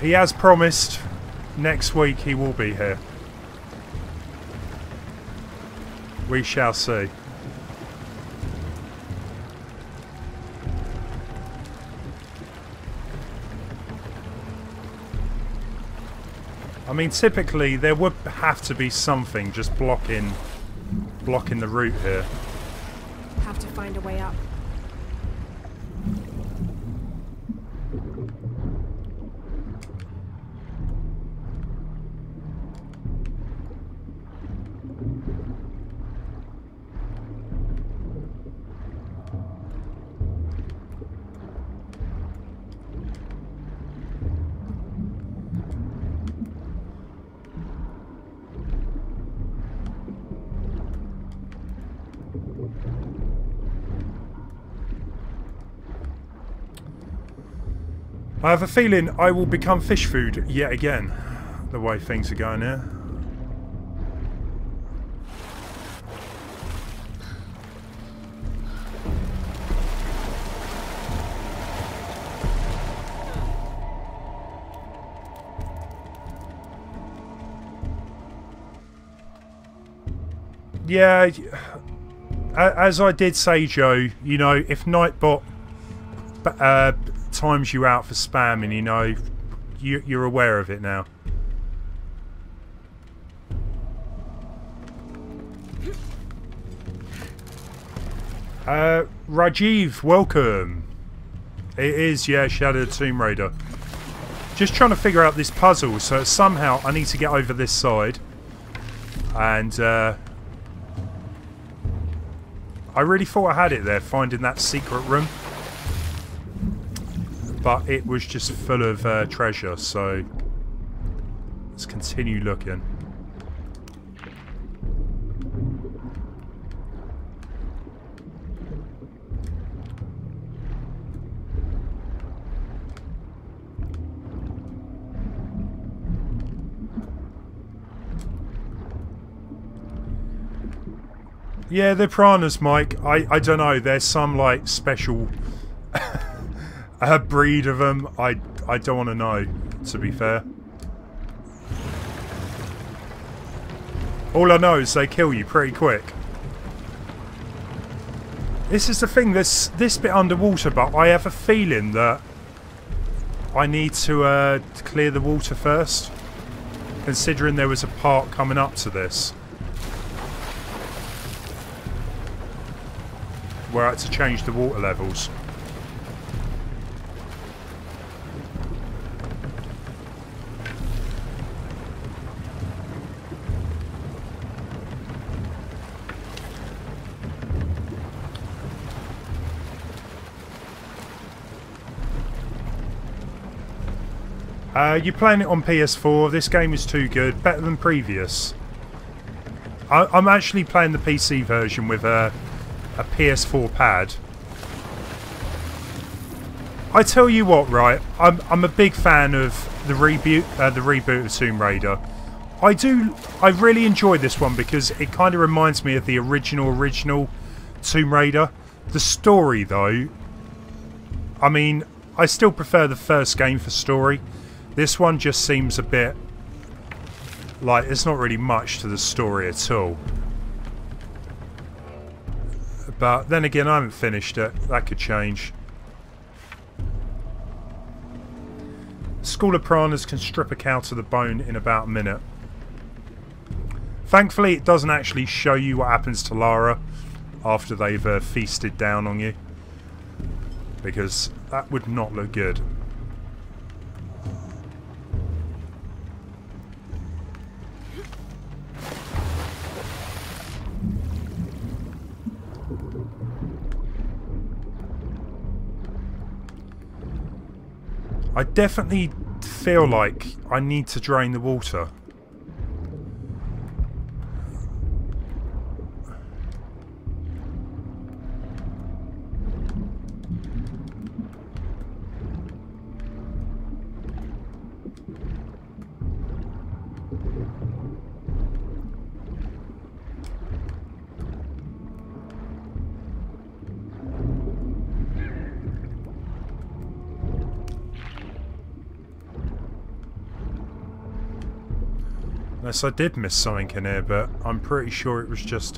He has promised next week he will be here. We shall see. I mean, typically there would have to be something just blocking the route here.
Have to find a way up.
I have a feeling I will become fish food yet again, the way things are going here. Yeah, as I did say, Joe, you know, if Nightbot times you out for spamming, you know, you're aware of it now. Rajiv, welcome. It is, yeah, Shadow of the Tomb Raider. Just trying to figure out this puzzle, so somehow I need to get over this side. And I really thought I had it there, finding that secret room. But it was just full of treasure, so let's continue looking. Yeah, they're piranhas, Mike. I don't know. There's some like special a breed of them. I don't want to know, to be fair. All I know is they kill you pretty quick. This is the thing, this bit underwater, but I have a feeling that I need to clear the water first, considering there was a part coming up to this where I had to change the water levels. You're playing it on PS4. This game is too good. Better than previous. I'm actually playing the PC version with a PS4 pad. I tell you what, right? I'm a big fan of the reboot of Tomb Raider. I really enjoy this one because it kind of reminds me of the original Tomb Raider. The story, though, I mean, I still prefer the first game for story. This one just seems a bit like there's not really much to the story at all. But then again, I haven't finished it. That could change. School of piranhas can strip a cow to the bone in about a minute. Thankfully, it doesn't actually show you what happens to Lara after they've feasted down on you, because that would not look good. I definitely feel like I need to drain the water. Unless I did miss something in here, but I'm pretty sure it was just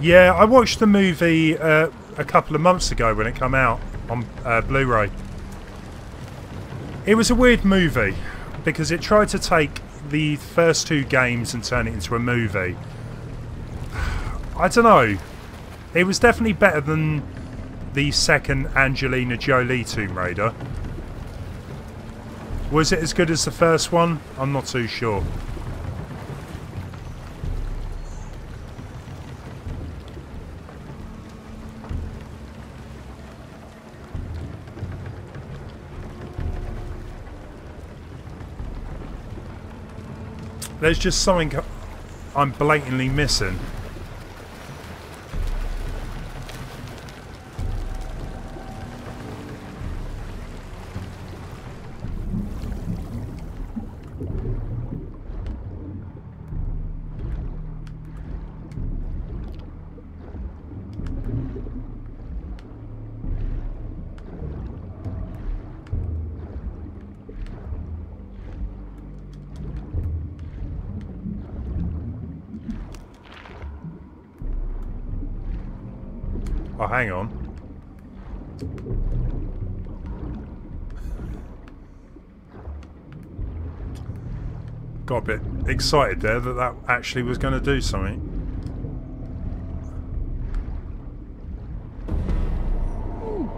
yeah, I watched the movie a couple of months ago when it came out on Blu-ray. It was a weird movie because it tried to take the first two games and turn it into a movie. I don't know. It was definitely better than the second Angelina Jolie Tomb Raider. Was it as good as the first one? I'm not too sure. There's just something I'm blatantly missing. Oh, hang on. Got a bit excited there that that actually was going to do something.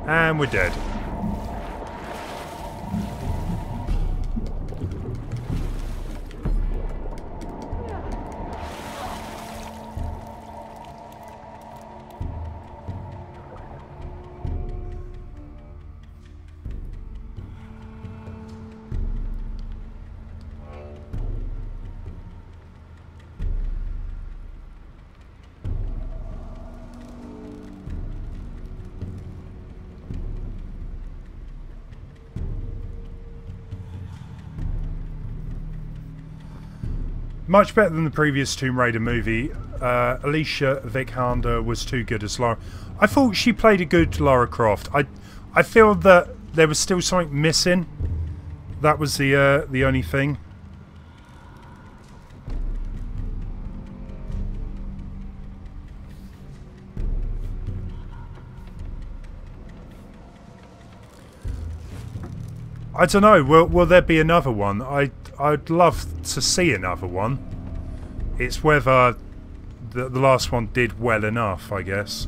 And we're dead. Much better than the previous Tomb Raider movie. Alicia Vikander was too good as Lara. I thought she played a good Lara Croft. I feel that there was still something missing. That was the only thing. I don't know. Will there be another one? I'd love to see another one. It's whether the last one did well enough, I guess.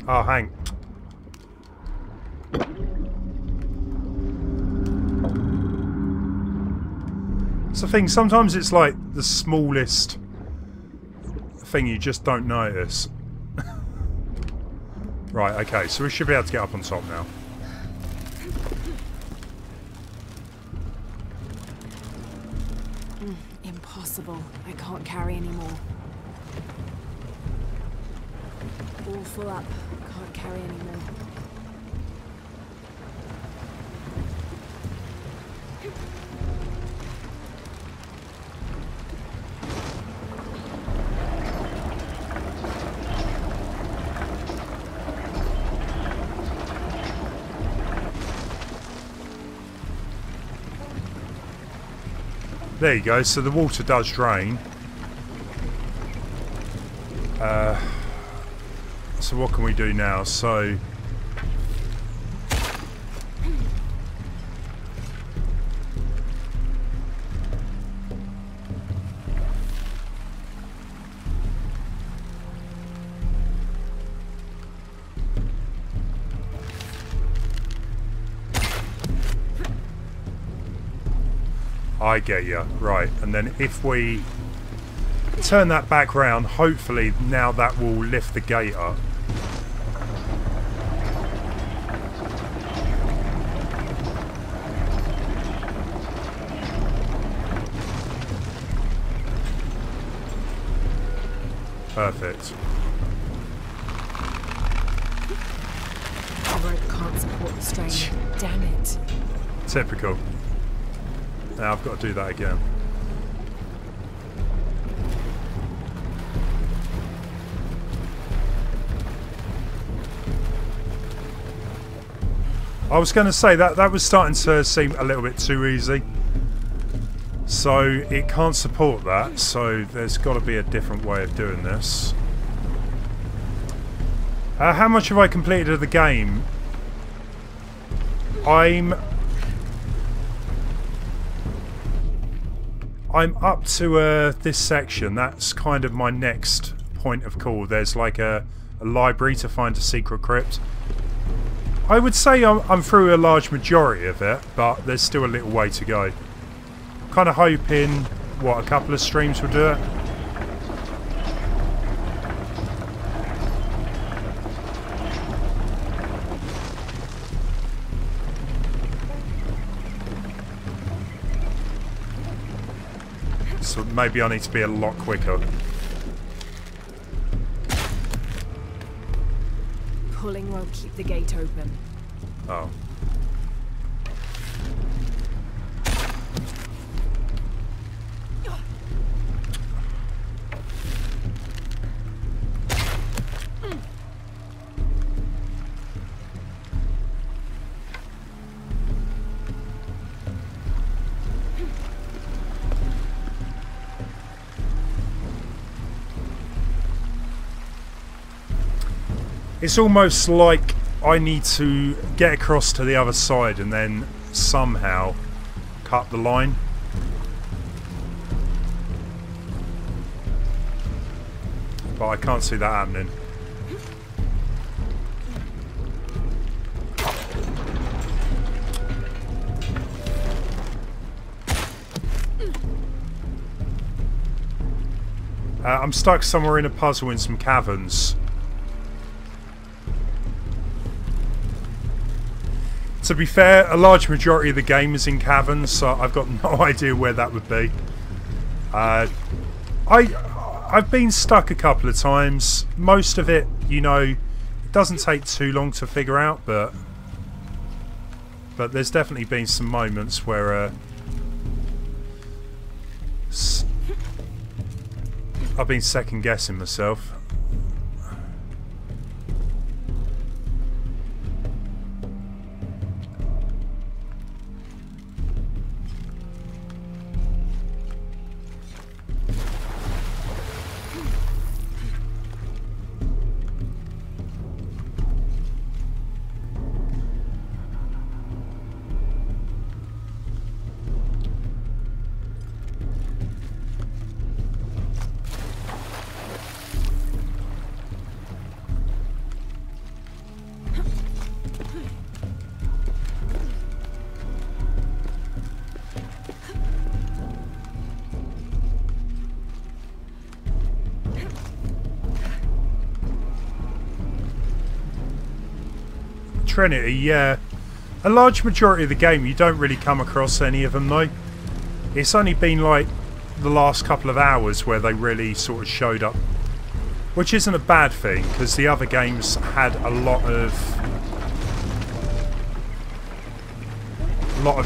Oh, Hank. It's the thing, sometimes it's like the smallest thing you just don't notice. Right, okay, so we should be able to get up on top now.
Impossible. I can't carry anymore. All full up. Can't carry anymore.
There you go, so the water does drain. So what can we do now? So... I get you, right, and then if we turn that back round, hopefully now that will lift the gate up. Perfect.
The rope can't support the strain. Damn it.
Typical. Now I've got to do that again. I was going to say that was starting to seem a little bit too easy. So it can't support that, so there's got to be a different way of doing this. How much have I completed of the game? I'm up to this section. That's kind of my next point of call. There's like a library to find a secret crypt. I would say I'm through a large majority of it, but there's still a little way to go. Kind of hoping, what, a couple of streams will do it? So maybe I need to be a lot quicker.
Pulling won't keep the gate open.
Oh. It's almost like I need to get across to the other side and then somehow cut the line. But I can't see that happening. I'm stuck somewhere in a puzzle in some caverns. To be fair, a large majority of the game is in caverns, so I've got no idea where that would be. I've been stuck a couple of times. Most of it, you know, it doesn't take too long to figure out, but there's definitely been some moments where I've been second guessing myself. Trinity, yeah. A large majority of the game you don't really come across any of them though. It's only been like the last couple of hours where they really sort of showed up. Which isn't a bad thing, because the other games had a lot of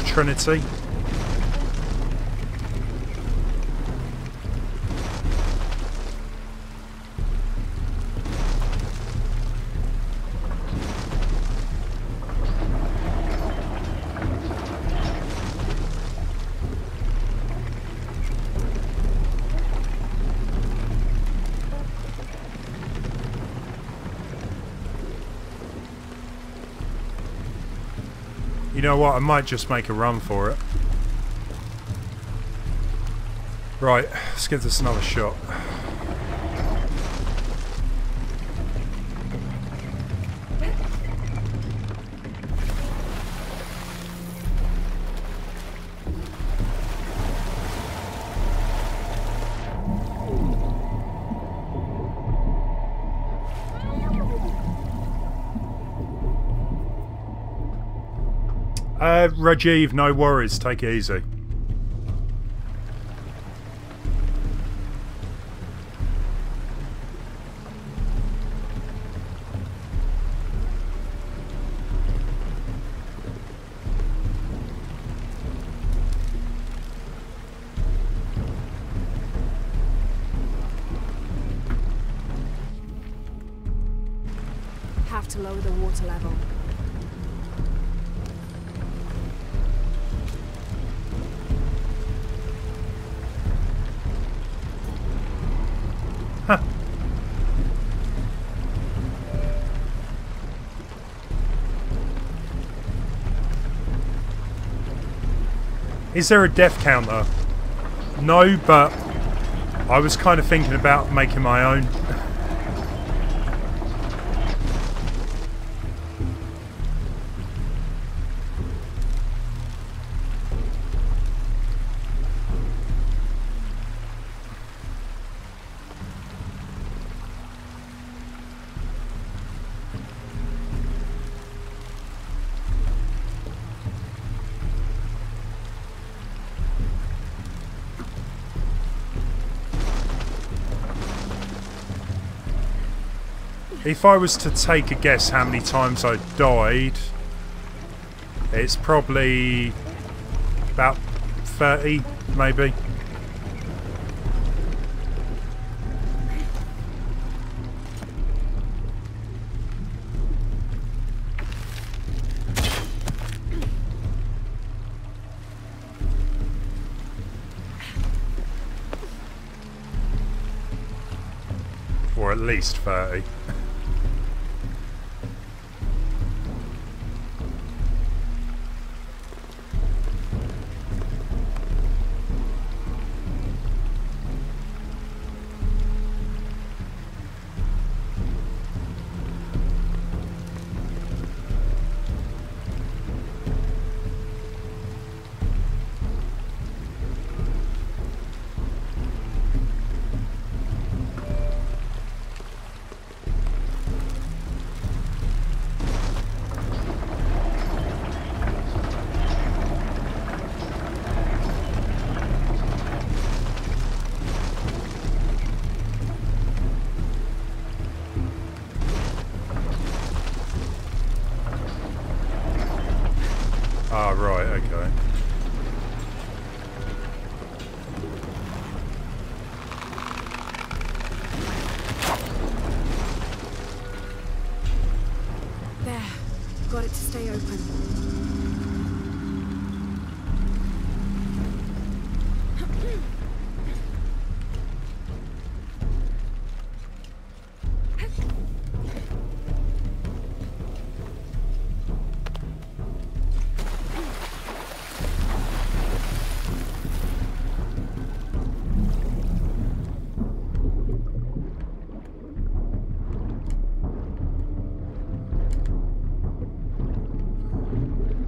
Trinity. You know what, I might just make a run for it. Right, let's give this another shot. Rajiv, no worries, take it easy.
Have to lower the water level.
Is there a death counter? No, but I was kind of thinking about making my own. If I was to take a guess how many times I died, it's probably about 30, maybe. Or at least 30. Ah, right, okay.
There. Got it to stay open.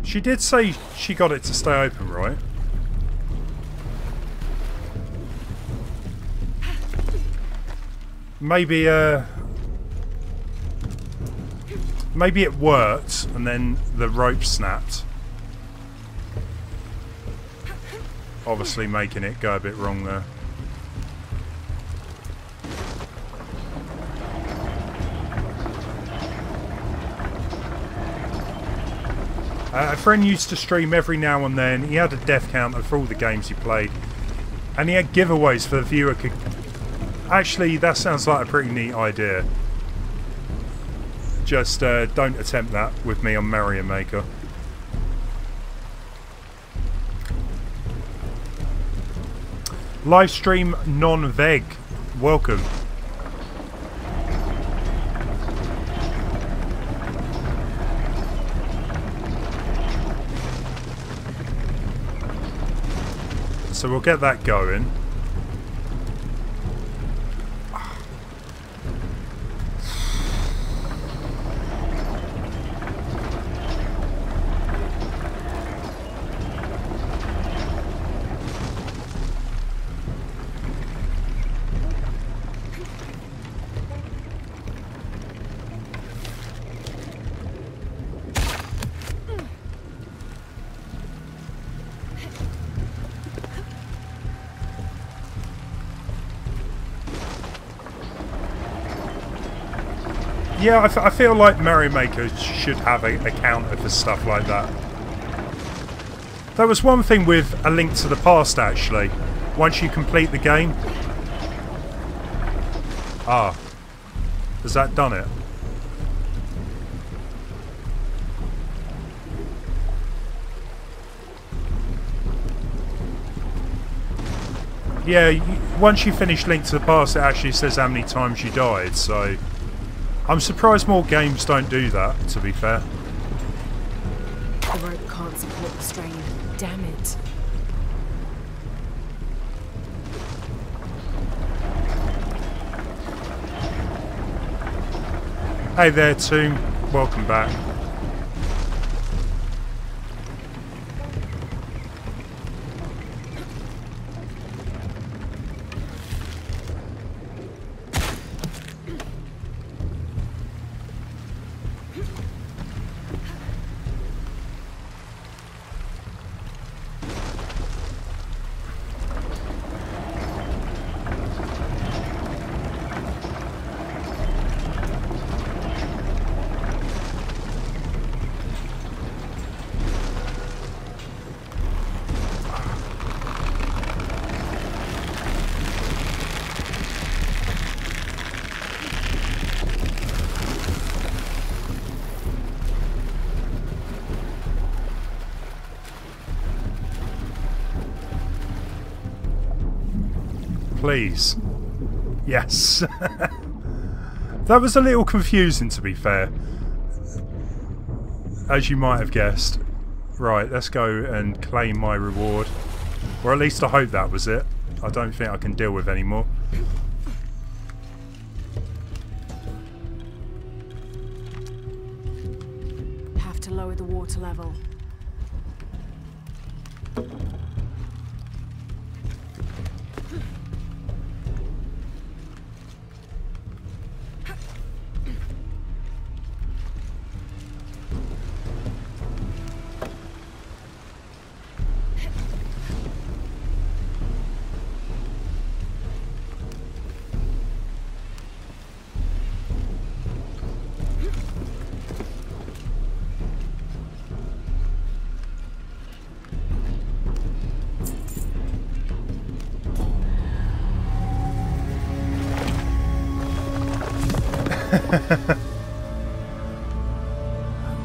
She did say she got it to stay open, right? Maybe, maybe it worked and then the rope snapped. Obviously making it go a bit wrong there. A friend used to stream every now and then. He had a death counter for all the games he played. And he had giveaways for the viewer could... Actually, that sounds like a pretty neat idea. Just don't attempt that with me on Mario Maker. Livestream non-veg. Welcome. So we'll get that going. Yeah, I feel like Mario Maker should have a counter for stuff like that. There was one thing with A Link to the Past, actually. Once you complete the game... Ah. Has that done it? Yeah, once you finish Link to the Past, it actually says how many times you died, so... I'm surprised more games don't do that, to be fair.
The rope can't support the strain. Damn it.
Hey there, Tomb. Welcome back. Please. Yes. That was a little confusing, to be fair. As you might have guessed. Right, let's go and claim my reward. Or at least I hope that was it. I don't think I can deal with any more.
Have to lower the water level.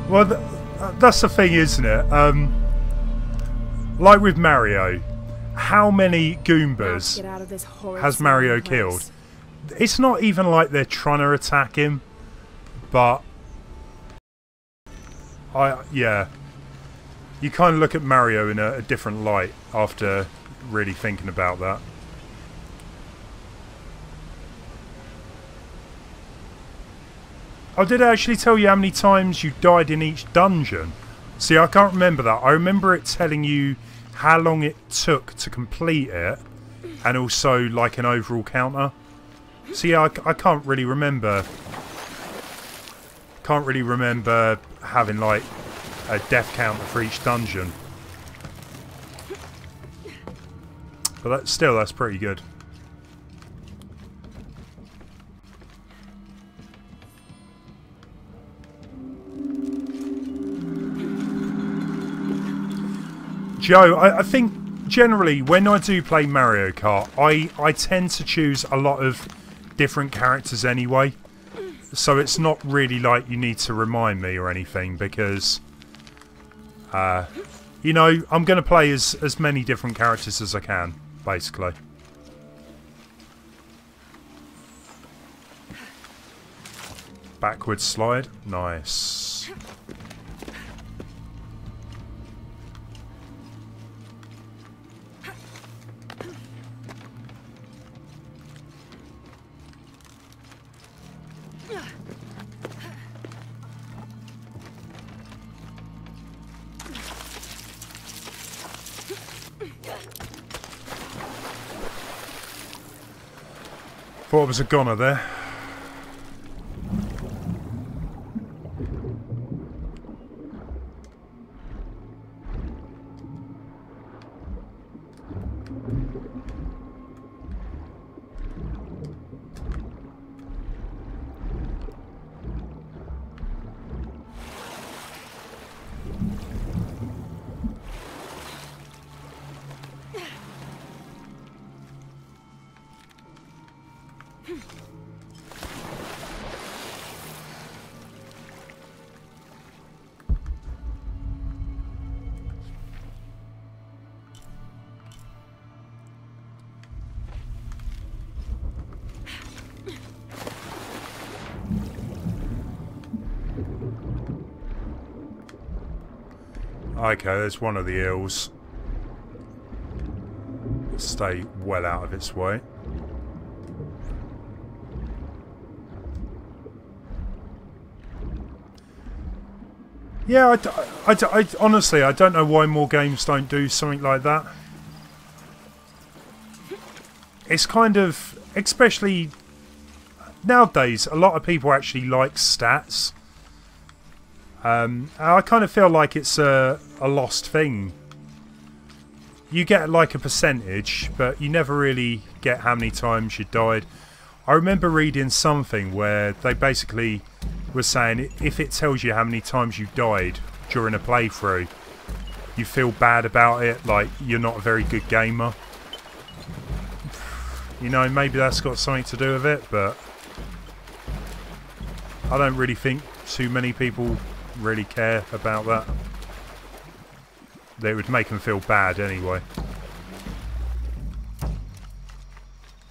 Well, that's the thing, isn't it? Like with Mario, how many Goombas has Mario killed? It's not even like they're trying to attack him, but yeah, you kind of look at Mario in a different light after really thinking about that. Oh, did I actually tell you how many times you died in each dungeon? See, I can't remember that. I remember it telling you how long it took to complete it, and also like an overall counter. See, I can't really remember. Can't really remember having like a death counter for each dungeon. But that's pretty good. Joe, I think generally when I do play Mario Kart, I tend to choose a lot of different characters anyway. So it's not really like you need to remind me or anything, because you know, I'm going to play as many different characters as I can, basically. Backward slide. Nice. Thought it was a goner there. Okay, there's one of the hills. Stay well out of its way. Yeah, I honestly, I don't know why more games don't do something like that. It's kind of, especially nowadays, a lot of people actually like stats. I kind of feel like it's a lost thing. You get like a percentage, but you never really get how many times you died. I remember reading something where they basically were saying if it tells you how many times you died during a playthrough, you feel bad about it, like you're not a very good gamer. You know, maybe that's got something to do with it, but I don't really think too many people really care about that. They would make them feel bad anyway.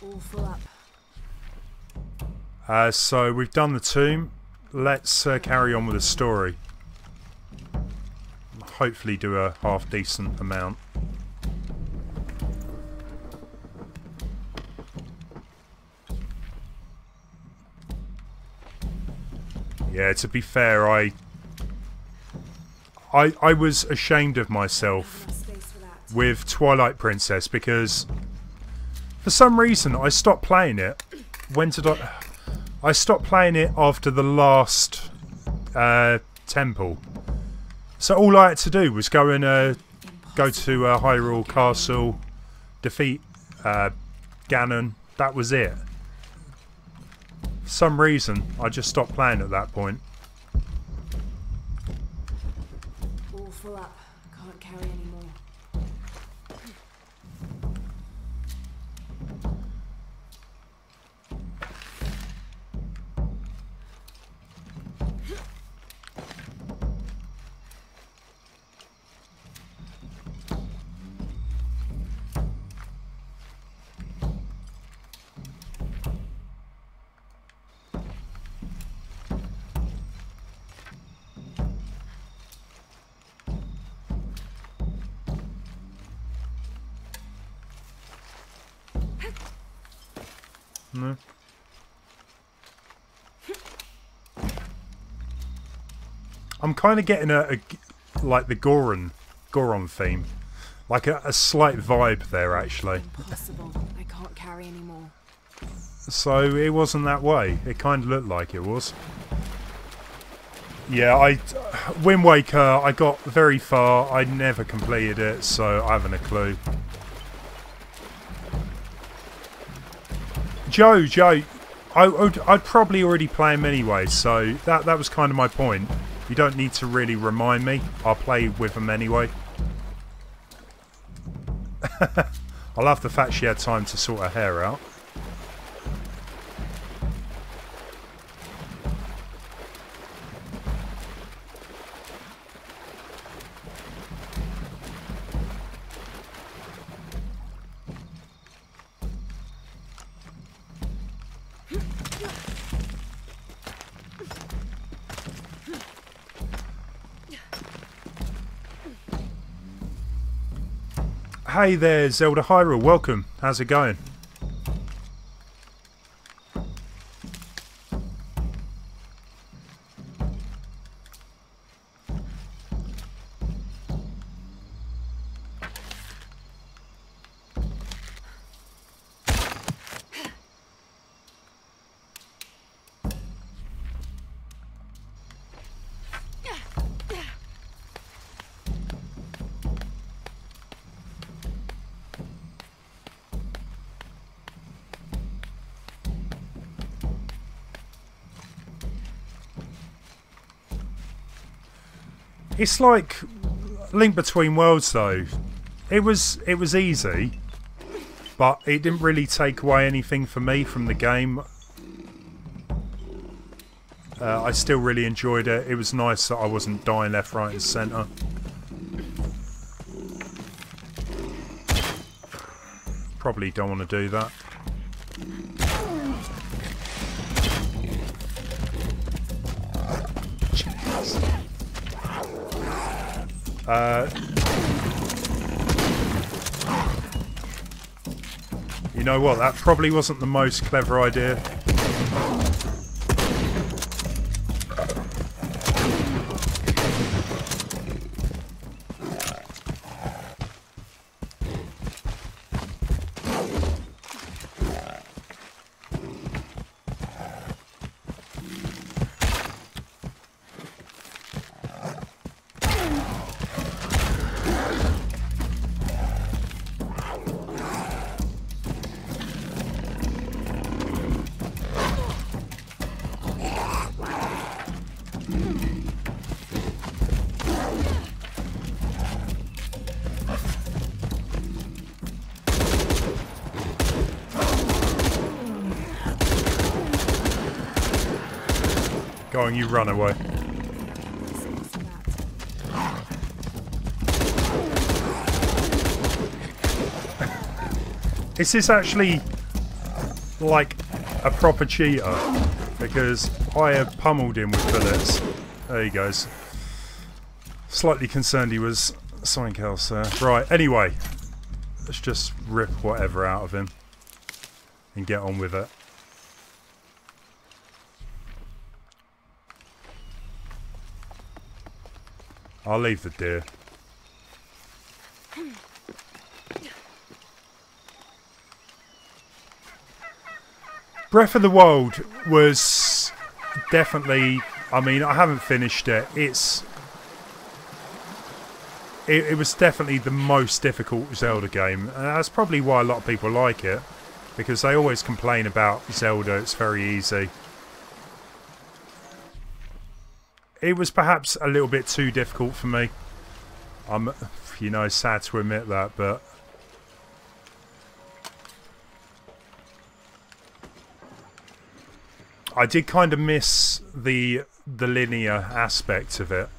All full up.
So we've done the tomb. Let's carry on with the story. Hopefully do a half decent amount. Yeah, to be fair, I was ashamed of myself with Twilight Princess because for some reason I stopped playing it. When did I stopped playing it after the last temple. So all I had to do was go and go to Hyrule Castle, defeat Ganon. That was it. For some reason I just stopped playing at that point.
All full up. Can't carry any more.
No. I'm kind of getting like the Goron theme. Like a slight vibe there, actually.
Impossible. I can't carry anymore.
So it wasn't that way. It kind of looked like it was. Yeah, Wind Waker, I got very far. I never completed it, so I haven't a clue. Joe, I'd probably already play him anyway, so that was kind of my point. You don't need to really remind me. I'll play with him anyway. I love the fact she had time to sort her hair out. Hey there, Zelda Hyrule, welcome. How's it going? It's like Link Between Worlds though. It was easy, but it didn't really take away anything for me from the game. I still really enjoyed it. It was nice that I wasn't dying left, right and centre. Probably don't want to do that. You know what, that probably wasn't the most clever idea. Go on, you run away. This is actually like a proper cheater because I have pummeled him with bullets. There he goes. Slightly concerned he was something else there. Right, anyway, let's just rip whatever out of him and get on with it. I'll leave the deer. Breath of the Wild was definitely, I mean, I haven't finished it. It was definitely the most difficult Zelda game. And that's probably why a lot of people like it. Because they always complain about Zelda, it's very easy. It was perhaps a little bit too difficult for me. I'm, you know, sad to admit that, but... I did kind of miss the linear aspect of it.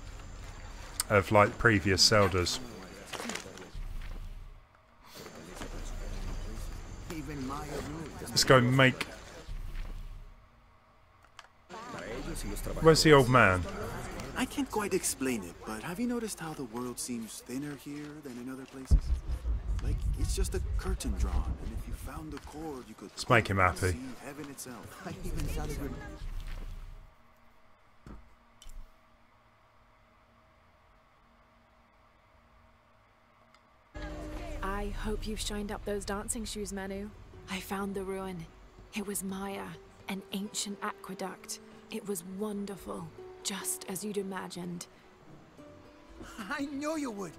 Of, like, previous Zeldas. Let's go make... Where's the old man?
I can't quite explain it, but have you noticed how the world seems thinner here than in other places? Like, it's just a curtain drawn, and if you found the chord, you could...
Let's make him happy.
See heaven itself. I even sounded good.
I hope you've shined up those dancing shoes, Manu. I found the ruin. It was Maya, an ancient aqueduct. It was wonderful, just as you'd imagined.
I knew you would.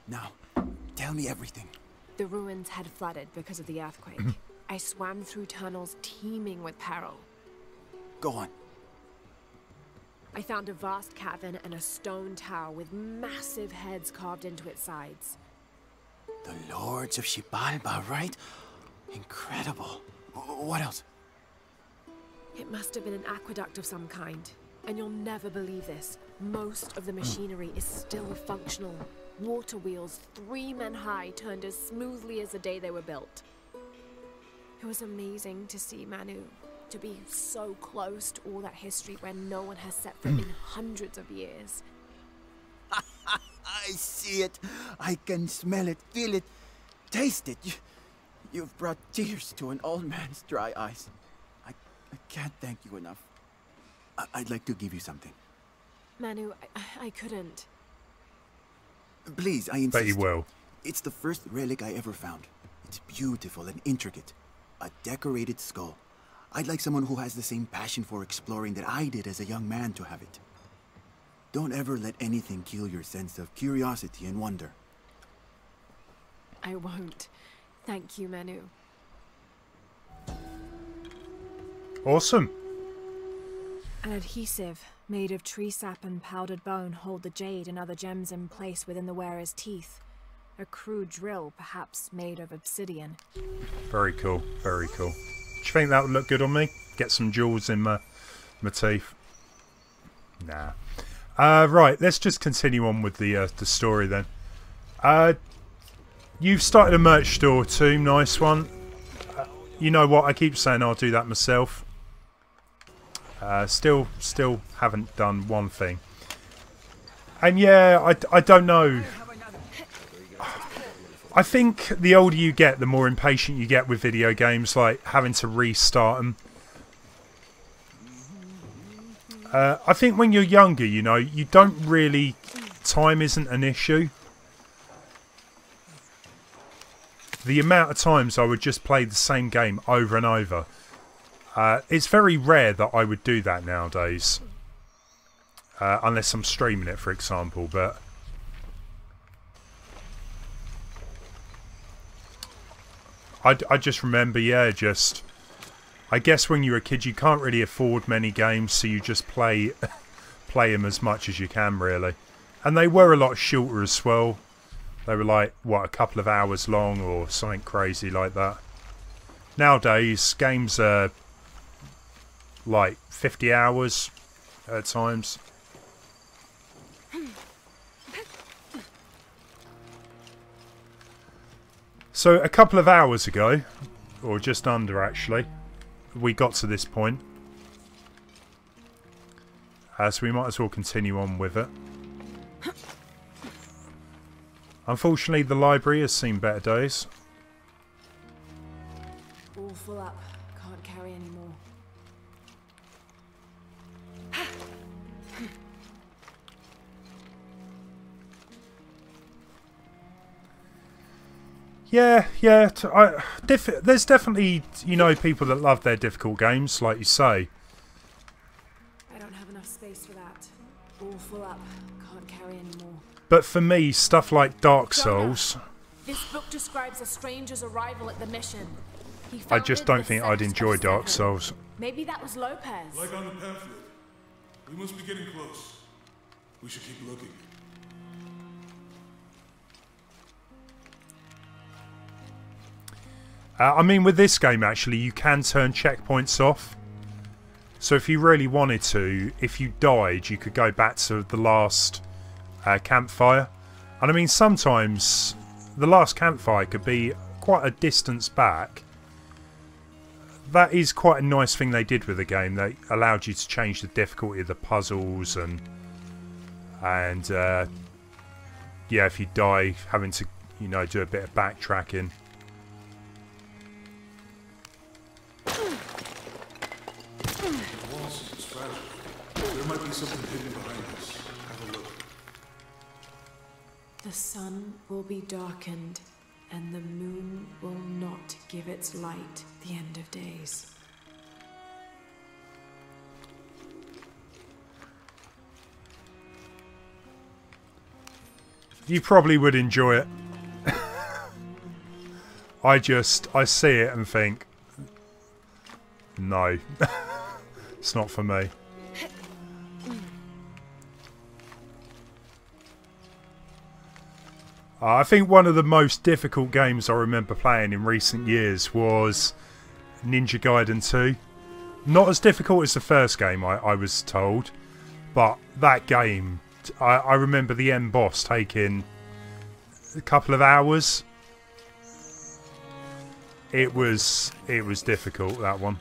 Now, tell me everything.
The ruins had flooded because of the earthquake. I swam through tunnels teeming with peril.
Go on.
I found a vast cavern and a stone tower with massive heads carved into its sides.
The Lords of Xibalba, right? Incredible. What else?
It must have been an aqueduct of some kind. And you'll never believe this. Most of the machinery is still functional. Water wheels, 3 men high, turned as smoothly as the day they were built. It was amazing to see, Manu. To be so close to all that history where no one has set foot in hundreds of years.
I see it. I can smell it, feel it, taste it. You've brought tears to an old man's dry eyes. I can't thank you enough. I'd like to give you something.
Manu, I couldn't.
Please, I insist.
Bet you will.
It's the first relic I ever found. It's beautiful and intricate. A decorated skull. I'd like someone who has the same passion for exploring that I did as a young man to have it. Don't ever let anything kill your sense of curiosity and wonder.
I won't. Thank you, Manu.
Awesome.
An adhesive made of tree sap and powdered bone hold the jade and other gems in place within the wearer's teeth. A crude drill, perhaps made of obsidian.
Very cool. Very cool. Do you think that would look good on me? Get some jewels in my teeth? Nah. Right, let's just continue on with the story then. You've started a merch store too. Nice one. You know what? I keep saying I'll do that myself. Still haven't done one thing. And yeah, I don't know. I think the older you get, the more impatient you get with video games, like having to restart them. I think when you're younger, you know, you don't really... Time isn't an issue. The amount of times I would just play the same game over and over. It's very rare that I would do that nowadays. Unless I'm streaming it, for example, but... I just remember, yeah, just... I guess when you're a kid you can't really afford many games, so you just play them as much as you can, really. And they were a lot shorter as well. They were like, what, a couple of hours long or something crazy like that. Nowadays, games are like 50 hours at times. So a couple of hours ago, or just under actually, we got to this point. So we might as well continue on with it. Unfortunately, the library has seen better days.
All full up. Can't carry any more.
Yeah. There's definitely, you know, people that love their difficult games, like you say.
I don't have enough space for that. All full up. Can't carry any more.
But for me, stuff like Dark Souls...
This book describes a stranger's arrival at the mission.
I just don't think I'd enjoy Dark Souls.
Maybe that was Lopez.
Like on the pamphlet. We must be getting close. We should keep looking.
I mean, with this game, actually, you can turn checkpoints off. So if you really wanted to, if you died, you could go back to the last campfire. And I mean, sometimes the last campfire could be quite a distance back. That is quite a nice thing they did with the game. They allowed you to change the difficulty of the puzzles and yeah, if you die, having to, you know, do a bit of backtracking.
There might be something hidden behind us. Have a look.
The The sun will be darkened, and the moon will not give its light the end of days.
You probably would enjoy it. I see it and think, no, it's not for me. I think one of the most difficult games I remember playing in recent years was Ninja Gaiden 2. Not as difficult as the first game, I was told, but that game, I remember the end boss taking a couple of hours. It was difficult, that one.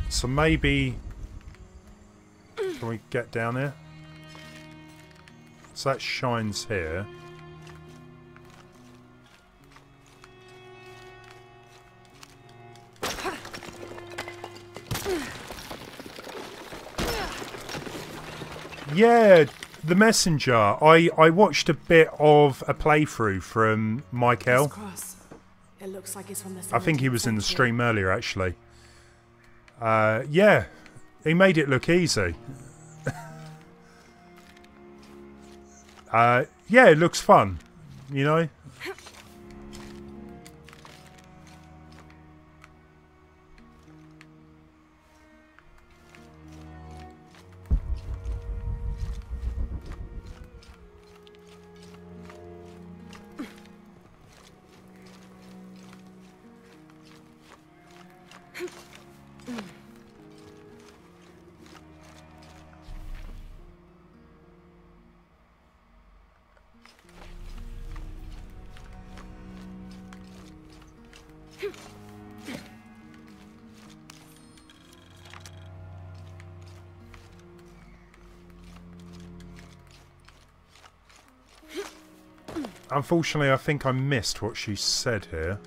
So maybe, can we get down here? So that shines here. Yeah, The Messenger. I watched a bit of a playthrough from Michael.
It looks like it's from the
I think he was in the stream earlier, actually. Yeah, he made it look easy. Yeah, it looks fun, you know. Unfortunately, I think I missed what she said here.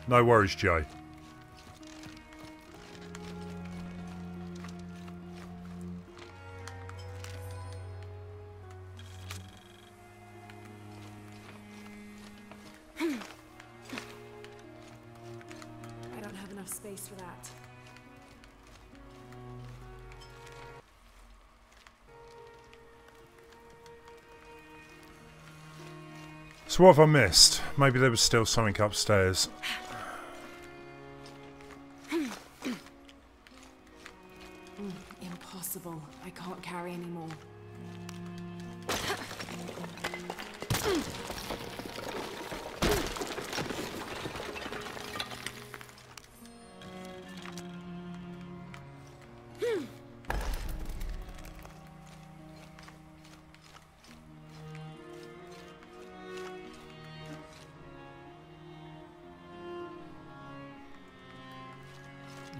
No worries, Joe.
For that.
So what have I missed? Maybe there was still something upstairs.
Impossible. I can't carry anymore.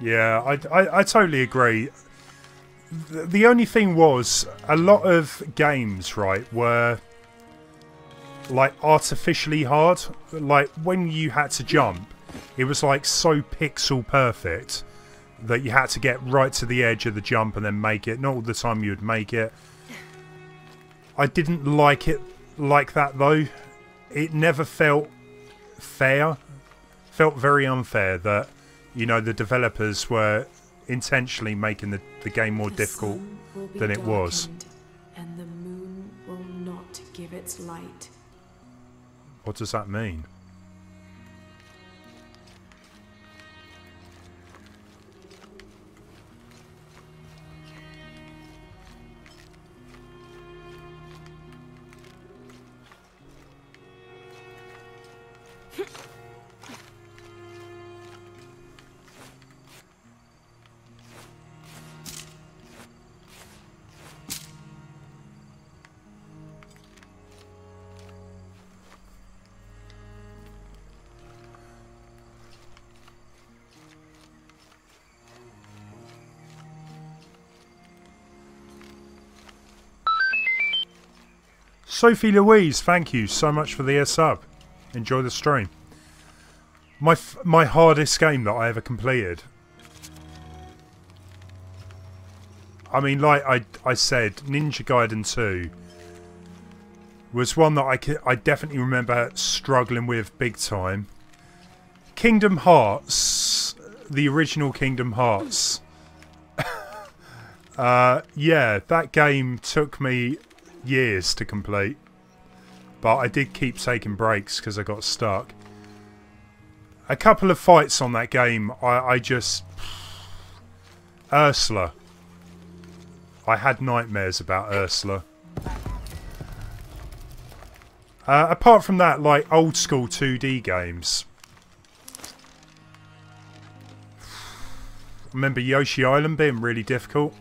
Yeah, I totally agree. The only thing was, a lot of games, right, were like artificially hard. Like when you had to jump, it was like so pixel perfect that you had to get right to the edge of the jump and then make it. Not all the time you would make it. I didn't like it like that though. It never felt fair. Felt very unfair that, you know, the developers were intentionally making the game more difficult than it was.
And the moon will not give its light.
What does that mean? Sophie Louise, thank you so much for the sub. Enjoy the stream. My hardest game that I ever completed. I mean, like I said, Ninja Gaiden 2 was one that I definitely remember struggling with big time. Kingdom Hearts, the original Kingdom Hearts. Yeah, that game took me years to complete. But I did keep taking breaks because I got stuck. A couple of fights on that game, I just... Ursula. I had nightmares about Ursula. Apart from that, like old school 2D games. Remember Yoshi Island being really difficult?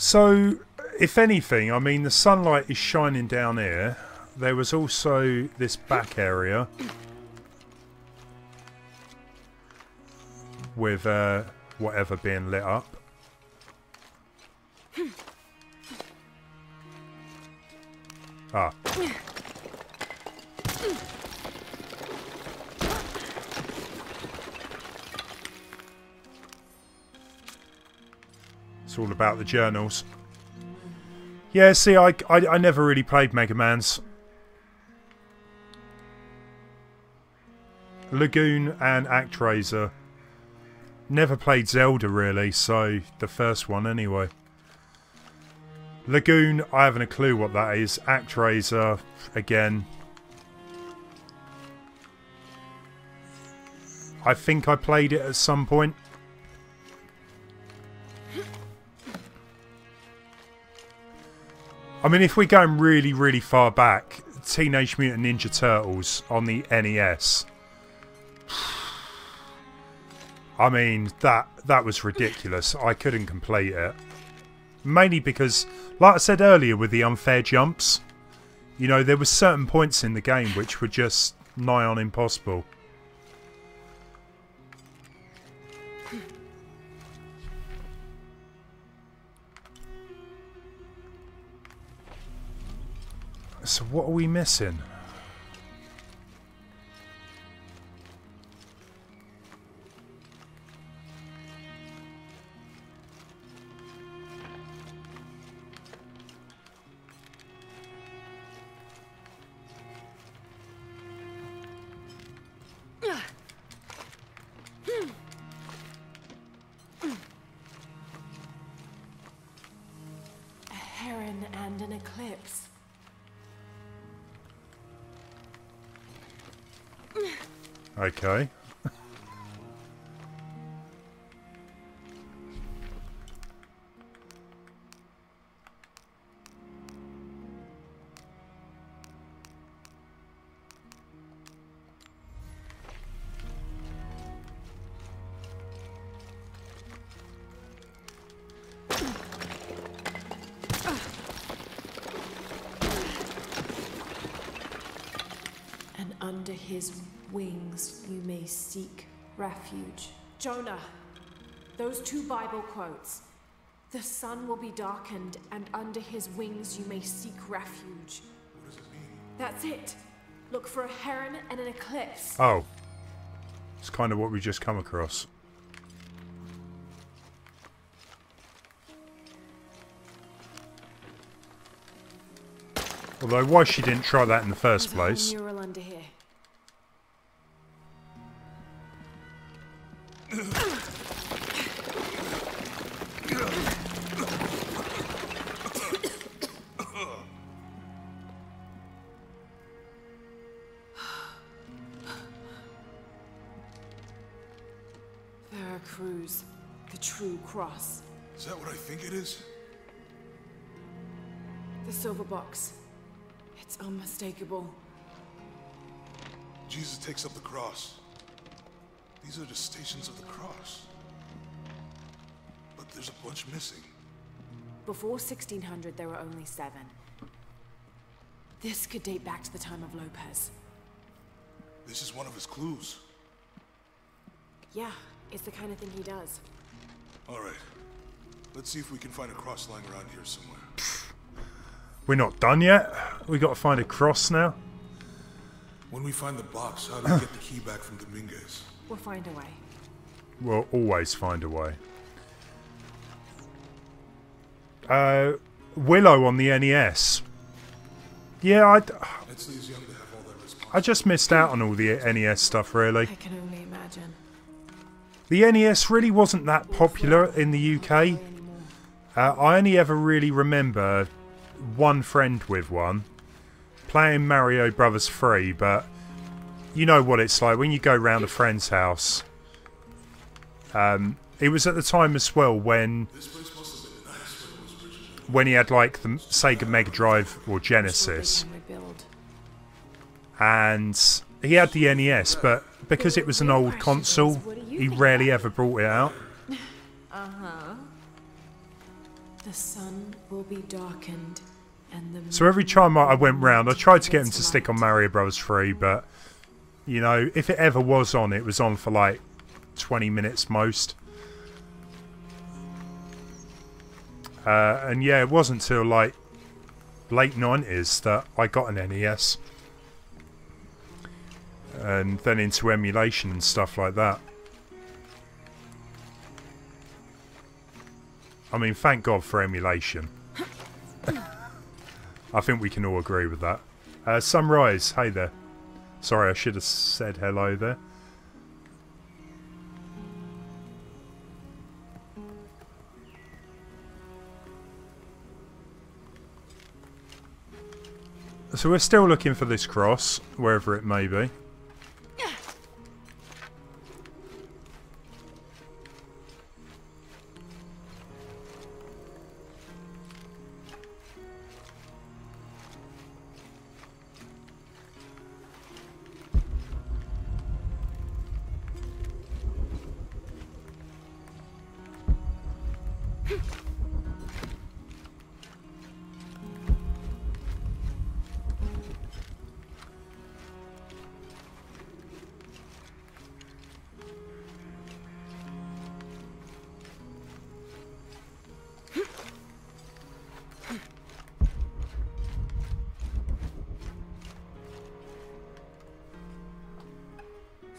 So, if anything, I mean, the sunlight is shining down here. There was also this back area with whatever being lit up. Ah. It's all about the journals. Yeah, see, I never really played Mega Man's. Lagoon and ActRaiser. Never played Zelda really, so the first one anyway. Lagoon, I haven't a clue what that is. ActRaiser, again. I think I played it at some point. I mean, if we're going really, really far back, Teenage Mutant Ninja Turtles on the NES. I mean, that was ridiculous. I couldn't complete it. Mainly because, like I said earlier with the unfair jumps, you know, there were certain points in the game which were just nigh on impossible. So what are we missing?
A heron and an eclipse.
Okay.
And under his wings you may seek refuge. Jonah, those two Bible quotes. The sun will be darkened, and under his wings you may seek refuge.
What does it mean?
That's it. Look for a heron and an eclipse.
Oh. It's kind of what we just come across. Although, why she didn't try that in the first place.
There's a whole mural under here. Veracruz, the true cross.
Is that what I think it is?
The silver box. It's unmistakable.
Jesus takes up the cross. These are the Stations of the Cross. But there's a bunch missing.
Before 1600, there were only 7. This could date back to the time of Lopez.
This is one of his clues.
Yeah, it's the kind of thing he does.
All right. Let's see if we can find a cross line around here somewhere.
We're not done yet. We got to find a cross now.
When we find the box, how do we get the key back from Dominguez?
We'll find a way.
We'll always find a way. Willow on the NES. Yeah, I just missed out on all the NES stuff, really.
I can only imagine.
The NES really wasn't that popular in the UK. I only ever really remember one friend with one playing Mario Brothers 3, but you know what it's like when you go round a friend's house. It was at the time as well when he had like the Sega Mega Drive or Genesis, and he had the NES, but because it was an old console, he rarely ever brought it out.
The sun will be darkened, and the
So every time I went round, I tried to get him to stick on Mario Bros 3, but you know, if it ever was on, it was on for like 20 minutes most. And yeah, it wasn't till like late 90s that I got an NES. And then into emulation and stuff like that. I mean, thank God for emulation. I think we can all agree with that. Sunrise, hey there. Sorry, I should have said hello there. So we're still looking for this cross, wherever it may be.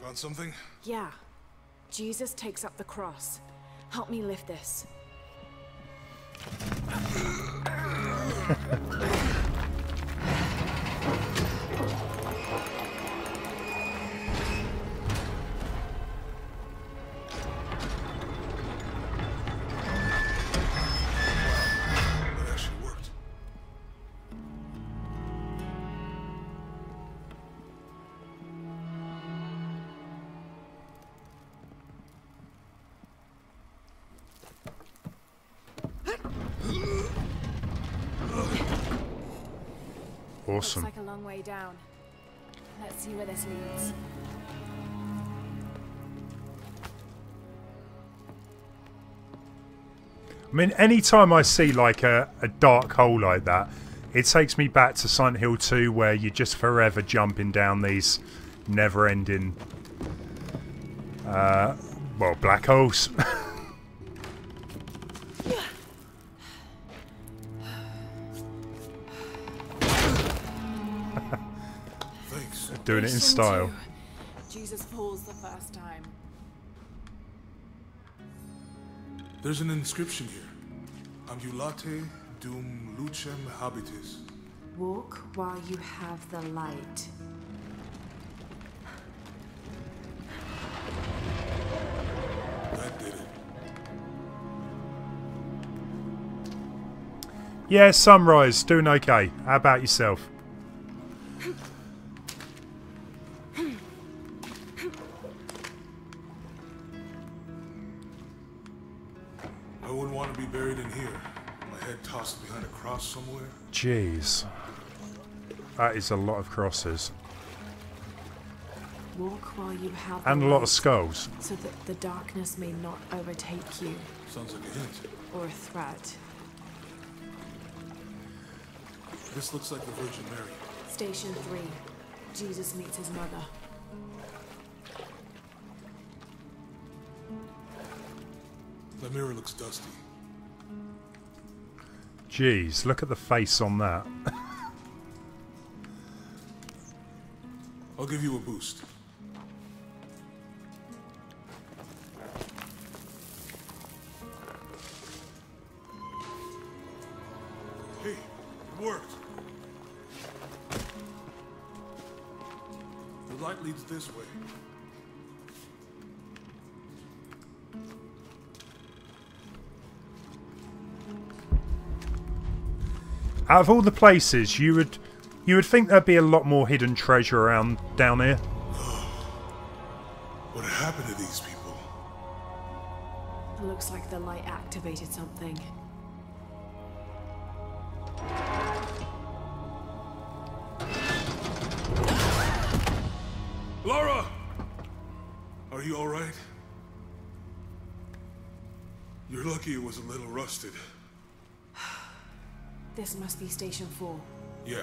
Found something?
Yeah. Jesus takes up the cross. Help me lift this.
Awesome.
Looks like a long way down. Let's see where this leads.
I mean, anytime I see like a dark hole like that, it takes me back to Silent Hill 2, where you're just forever jumping down these never-ending, well, black holes. Doing it in style.
Jesus falls the first time.
There's an inscription here. Ambulate dum lucem habitis.
Walk while you have the light.
That did it.
Yeah, Sunrise, doing okay. How about yourself?
I wouldn't want to be buried in here. My head tossed behind a cross somewhere.
Jeez. That is a lot of crosses.
Walk while you have
And
the
a lot
light,
of skulls.
so that the darkness may not overtake you.
Sounds like a hint.
Or a threat.
This looks like the Virgin Mary.
Station 3. Jesus meets his mother.
The mirror looks dusty.
Jeez, look at the face on that.
I'll give you a boost. Hey, it worked. The light leads this way.
Out of all the places, you would think there'd be a lot more hidden treasure around down here.
What happened to these people?
It looks like the light activated something.
Laura! Are you alright? You're lucky it was a little rusted.
This must be Station 4.
Yeah.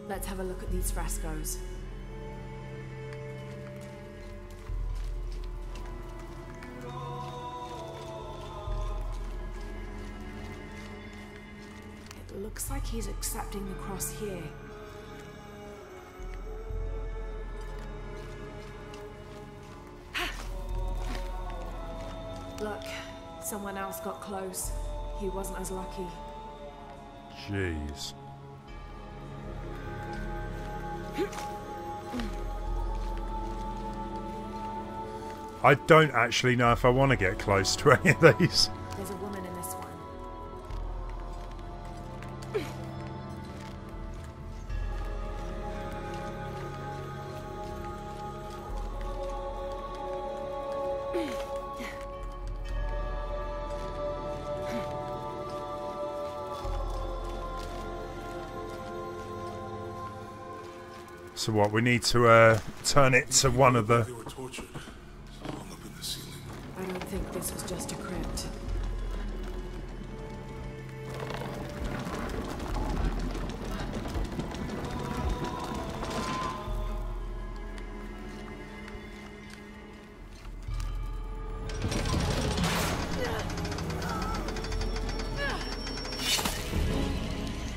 Let's have a look at these frescoes. It looks like he's accepting the cross here. Look, someone else got close. He wasn't as lucky.
Jeez. I don't actually know if I want to get close to any of these.
There's a woman in this one.
So what, we need to turn it to one of the...
They were tortured. Hung up in the ceiling.
I don't think this was just a crypt.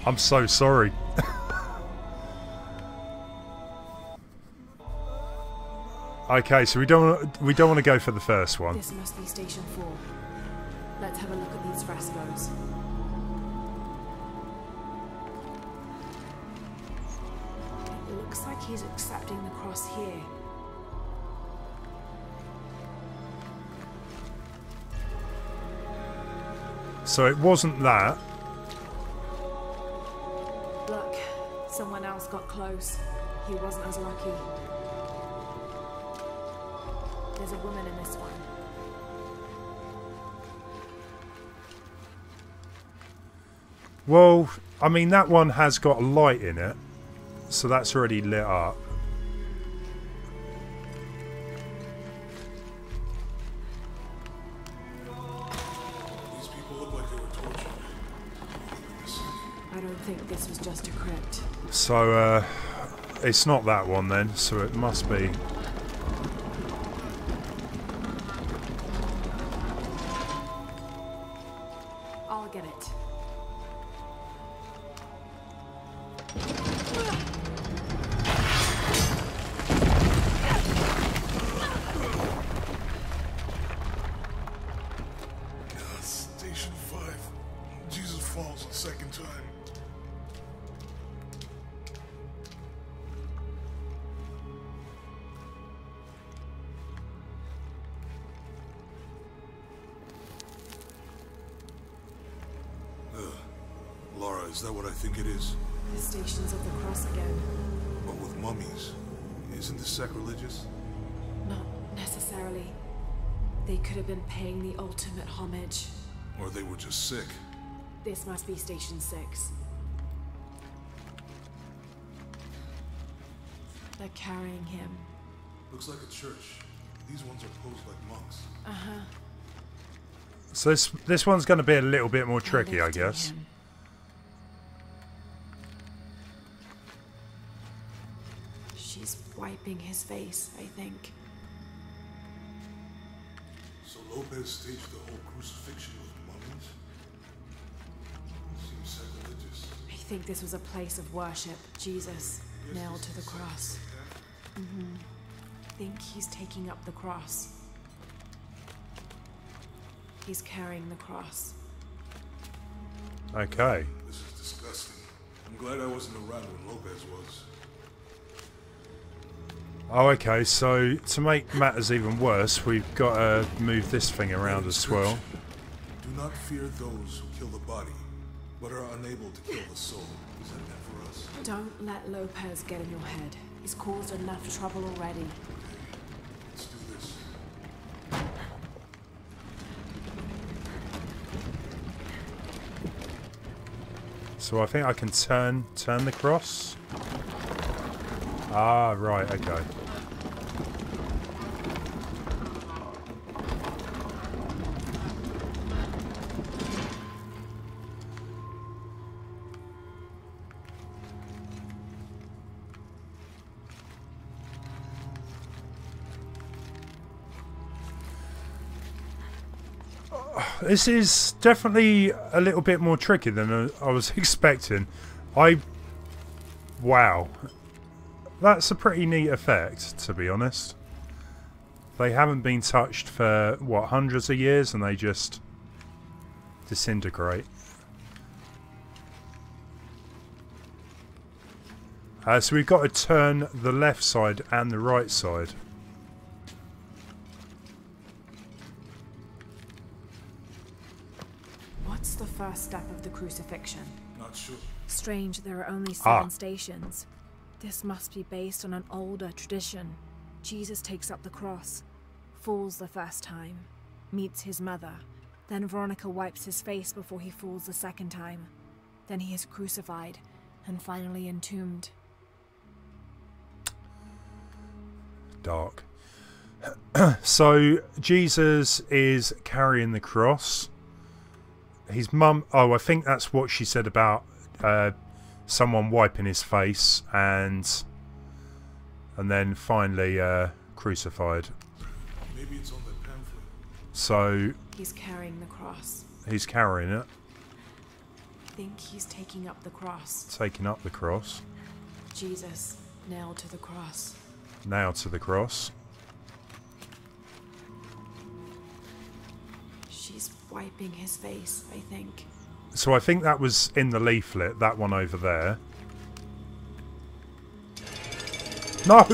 I'm so sorry. Okay, so we don't want to go for the first one.
This must be Station 4. Let's have a look at these frescoes. It looks like he's accepting the cross here.
So it wasn't that.
Look, someone else got close. He wasn't as lucky. There's a woman in this one.
Well, I mean, that one has got a light in it, so that's already lit up.
These people look like they were tortured.
I don't think this was just a crypt.
So, it's not that one then, so it must be...
I'll get it.
Station 5. Jesus falls a second time. Laura, is that what I think it is?
The Stations of the Cross again.
But with mummies. Isn't this sacrilegious?
Not necessarily. They could have been paying the ultimate homage.
Or they were just sick.
This must be Station 6. They're carrying him.
Looks like a church. These ones are posed like monks.
So this one's going to be a little bit more tricky, I guess.
Him. She's wiping his face, I think.
So Lopez staged the whole crucifixion with mummies? Seems sacrilegious.
I think this was a place of worship. Jesus, nailed to the cross. Think he's taking up the cross. He's carrying the cross.
Okay.
This is disgusting. I'm glad I wasn't around when Lopez was.
Oh, okay, so to make matters even worse, we've got to move this thing around as well.
Do not fear those who kill the body, but are unable to kill the soul. Is that meant for us?
Don't let Lopez get in your head. He's caused enough trouble already.
Let's do this.
So I think I can turn the cross. Ah, right, okay. This is definitely a little bit more tricky than I was expecting. Wow. That's a pretty neat effect, to be honest. They haven't been touched for, what, hundreds of years, and they just disintegrate. So we've got to turn the left side and the right side.
What's the first step of the crucifixion?
Not sure.
Strange, there are only 7 stations. This must be based on an older tradition. Jesus takes up the cross, falls the first time, meets his mother. Then Veronica wipes his face before he falls the second time. Then he is crucified, and finally entombed.
Dark. So Jesus is carrying the cross. His mum... Oh, I think that's what she said about someone wiping his face and then finally crucified.
Maybe it's on the pamphlet.
So...
He's carrying the cross.
He's carrying it.
Think he's taking up the cross.
Taking up the cross.
Jesus, nailed to the cross.
Nailed to the cross.
She's wiping his face, I think.
So I think that was in the leaflet, that one over there. No!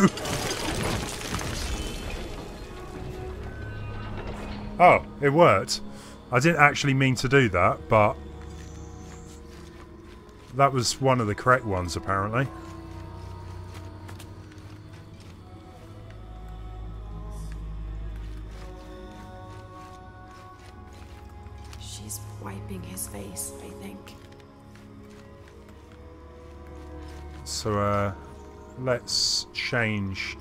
Oh, it worked. I didn't actually mean to do that, but that was one of the correct ones, apparently.
She's wiping his face, I think.
So, let's change.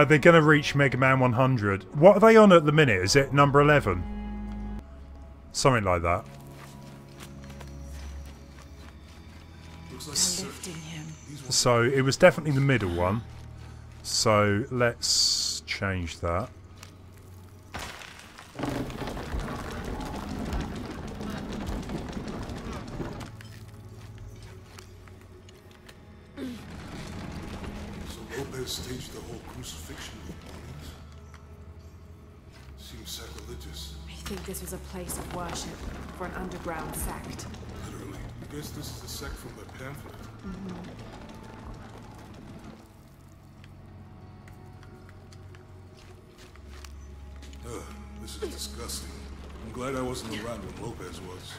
They're going to reach Mega Man 100. What are they on at the minute? Is it number 11? Something like that.
Lifting him.
So it was definitely the middle one. So let's change that.
Staged the whole crucifixion with mummies? Seems sacrilegious.
I think this was a place of worship for an underground sect.
Literally. I guess this is a sect from the pamphlet. This is disgusting. I'm glad I wasn't around when Lopez was.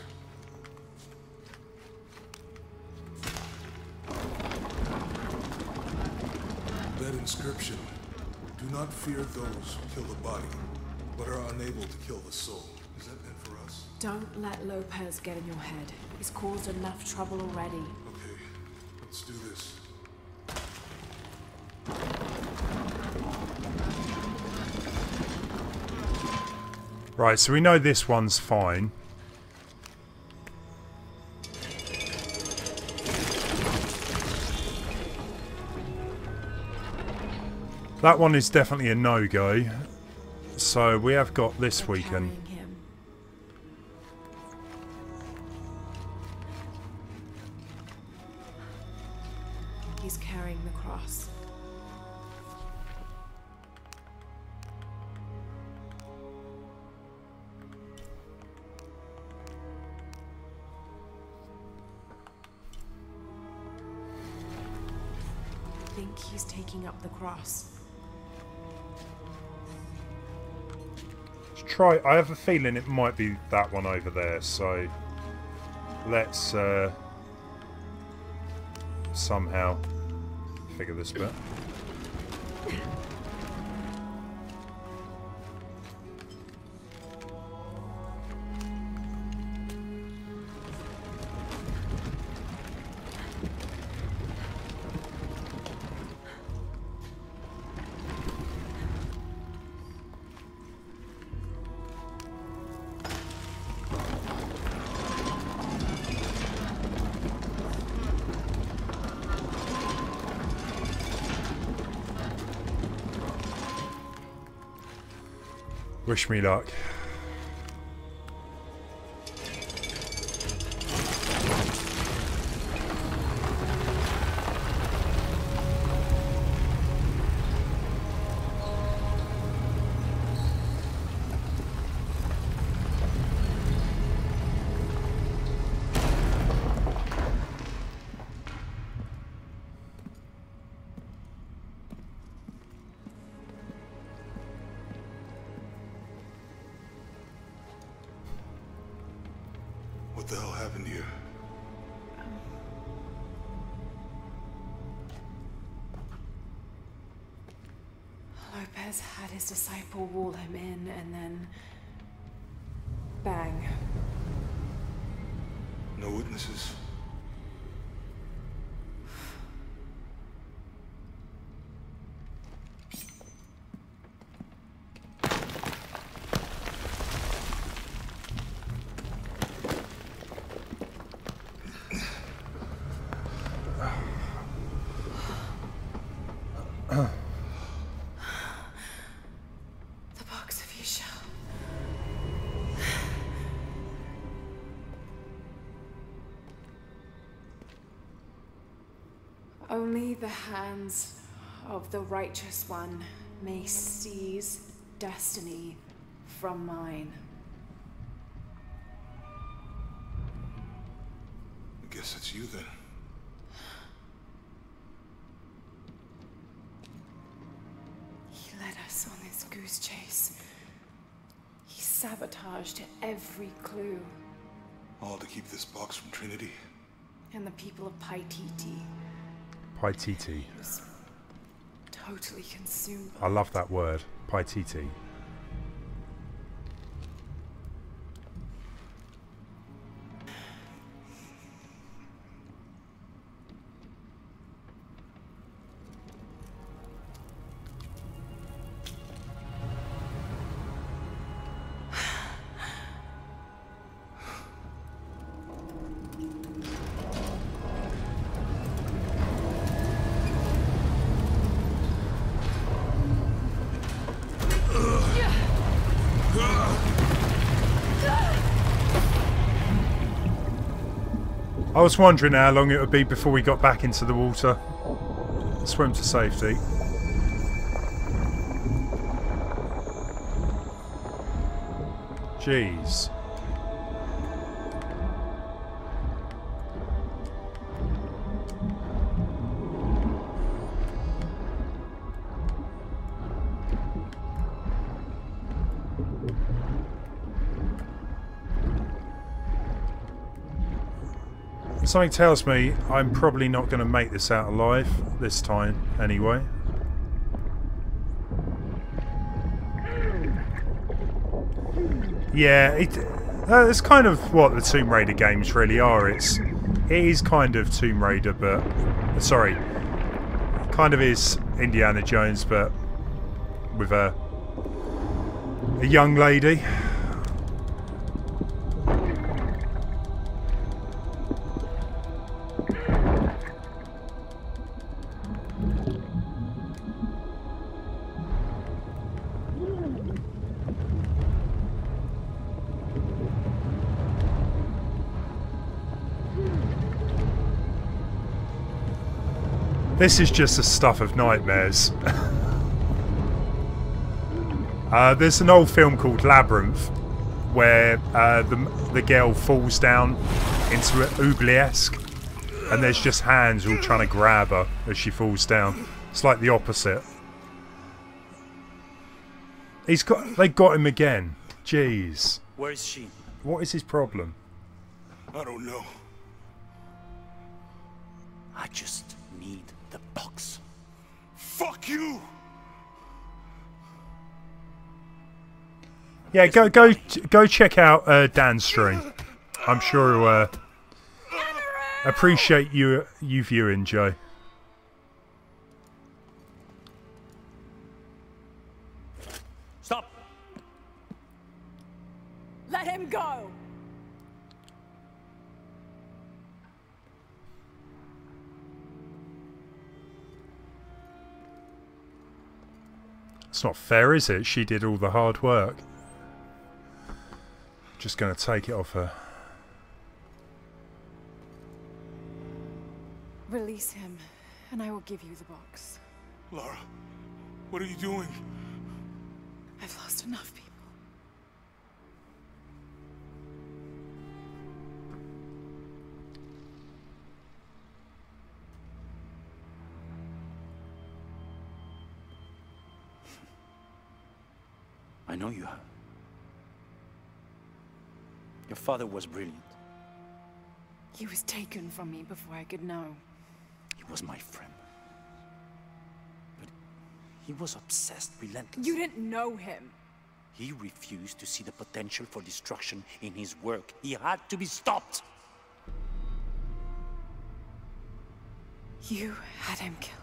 Inscription. Do not fear those who kill the body, but are unable to kill the soul. Is that meant for us?
Don't let Lopez get in your head. He's caused enough trouble already.
Okay, let's do this.
Right, so we know this one's fine. That one is definitely a no-go. So we have got this weekend.
He's carrying the cross. I think he's taking up the cross.
Let's try. I have a feeling it might be that one over there, so let's somehow figure this bit. Wish me luck.
What the hell happened here?
Lopez had his disciple wall him in, and then... bang.
No witnesses?
Only the hands of the righteous one may seize destiny from mine.
I guess it's you then.
He led us on this goose chase. He sabotaged every clue.
All to keep this box from Trinity?
And the people of Paititi.
Paititi.
He was totally consumed.
I love that word. Paititi. I was wondering how long it would be before we got back into the water. Swim to safety. Jeez. Something tells me I'm probably not going to make this out alive this time anyway. Yeah, it's kind of what the Tomb Raider games really are. It is kind of Tomb Raider, but sorry, kind of is Indiana Jones, but with a young lady. This is just the stuff of nightmares. There's an old film called Labyrinth where the girl falls down into an oubliesque and there's just hands all trying to grab her as she falls down. It's like the opposite. They got him again. Jeez.
Where is she?
What is his problem?
I don't know.
I just need the box.
Fuck you!
Yeah, go check out Dan's stream. I'm sure he'll appreciate you viewing, Joe.
Stop!
Let him go!
It's not fair, is it? She did all the hard work. Just going to take it off her.
Release him, and I will give you the box.
Lara, what are you doing?
I've lost enough people.
I know you have. Your father was brilliant.
He was taken from me before I could know.
He was my friend. But he was obsessed, relentless.
You didn't know him.
He refused to see the potential for destruction in his work. He had to be stopped.
You had him killed.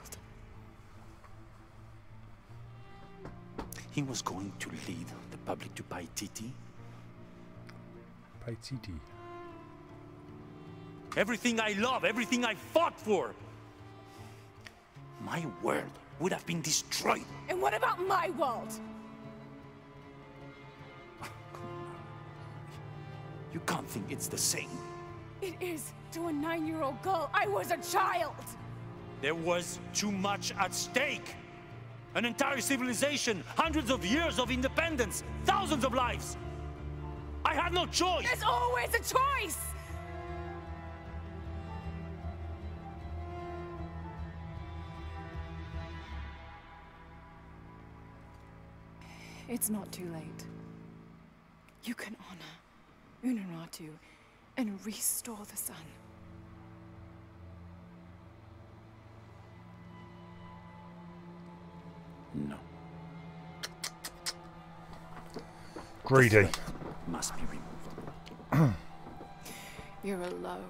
He was going to lead the public to Paititi.
Paititi.
Everything I love, everything I fought for. My world would have been destroyed.
And what about my world?
You can't think it's the same.
It is to a 9-year-old girl. I was a child.
There was too much at stake. An entire civilization, hundreds of years of independence, thousands of lives. I had no choice.
There's always a choice. It's not too late. You can honor Unuratu and restore the sun.
No.
Greedy.
Must be removed.
You're a low,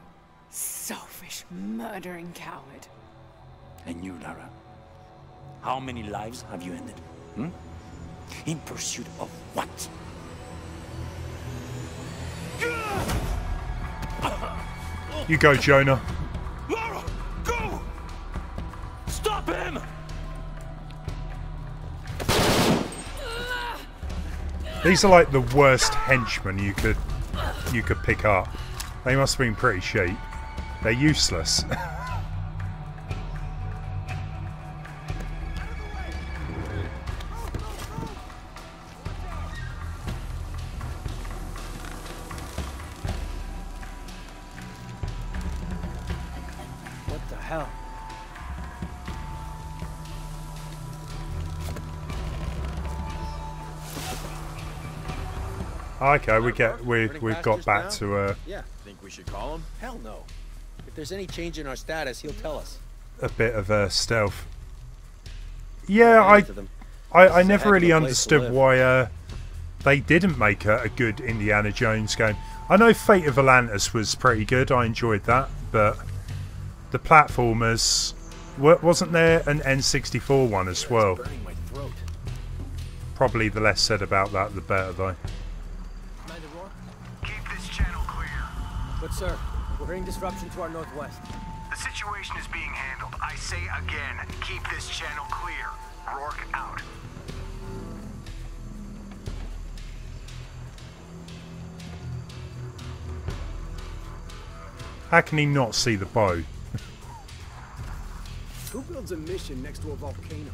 selfish, murdering coward.
And you, Lara? How many lives have you ended? Hmm? In pursuit of what?
You go, Jonah.
Lara, go! Stop him!
These are like the worst henchmen you could pick up. They must have been pretty cheap. They're useless.
What the hell?
Okay, we've got back to
Yeah, think we should call him? Hell no. If there's any change in our status, he'll tell us.
a bit of stealth. Yeah, I never really understood why they didn't make a good Indiana Jones game. I know Fate of Atlantis was pretty good, I enjoyed that, but the platformers, wasn't there an N64 one as well? Probably the less said about that, the better though.
Keep this channel clear.
But sir, we're hearing disruption to our northwest.
The situation is being handled. I say again, keep this channel clear. Rourke out.
How can he not see the bow?
Who builds a mission next to a volcano?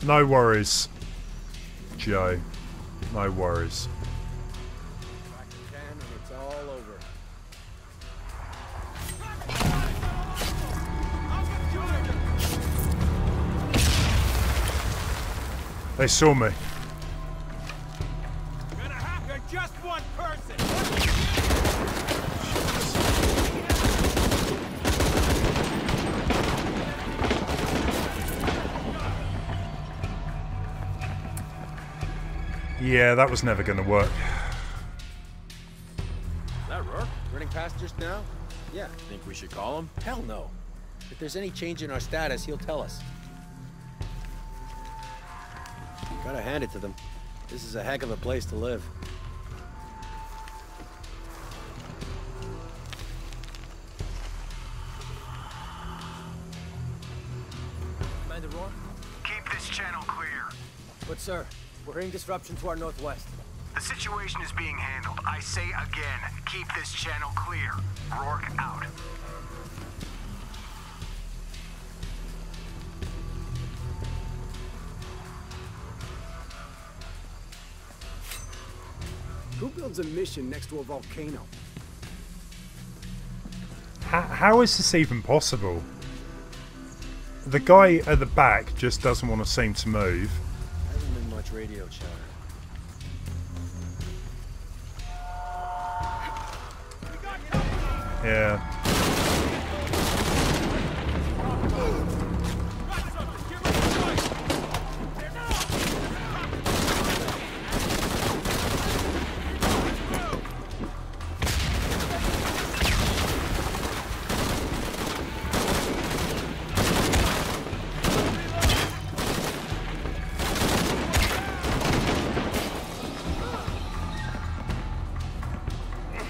No worries, Joe. No worries.
It's all over.
They saw me.
You're just one person.
Yeah, that was never going to work.
Is that Rourke?
Running past just now? Yeah.
Think we should call him?
Hell no. If there's any change in our status, he'll tell us. Gotta hand it to them. This is a heck of a place to live. Commander Rourke?
Keep this channel clear.
But sir, we're hearing disruption to our northwest.
The situation is being handled. I say again, keep this channel clear. Rourke out.
Who builds a mission next to a volcano?
How is this even possible? The guy at the back just doesn't want to seem to move.
Hasn't been much radio chatter.
Yeah.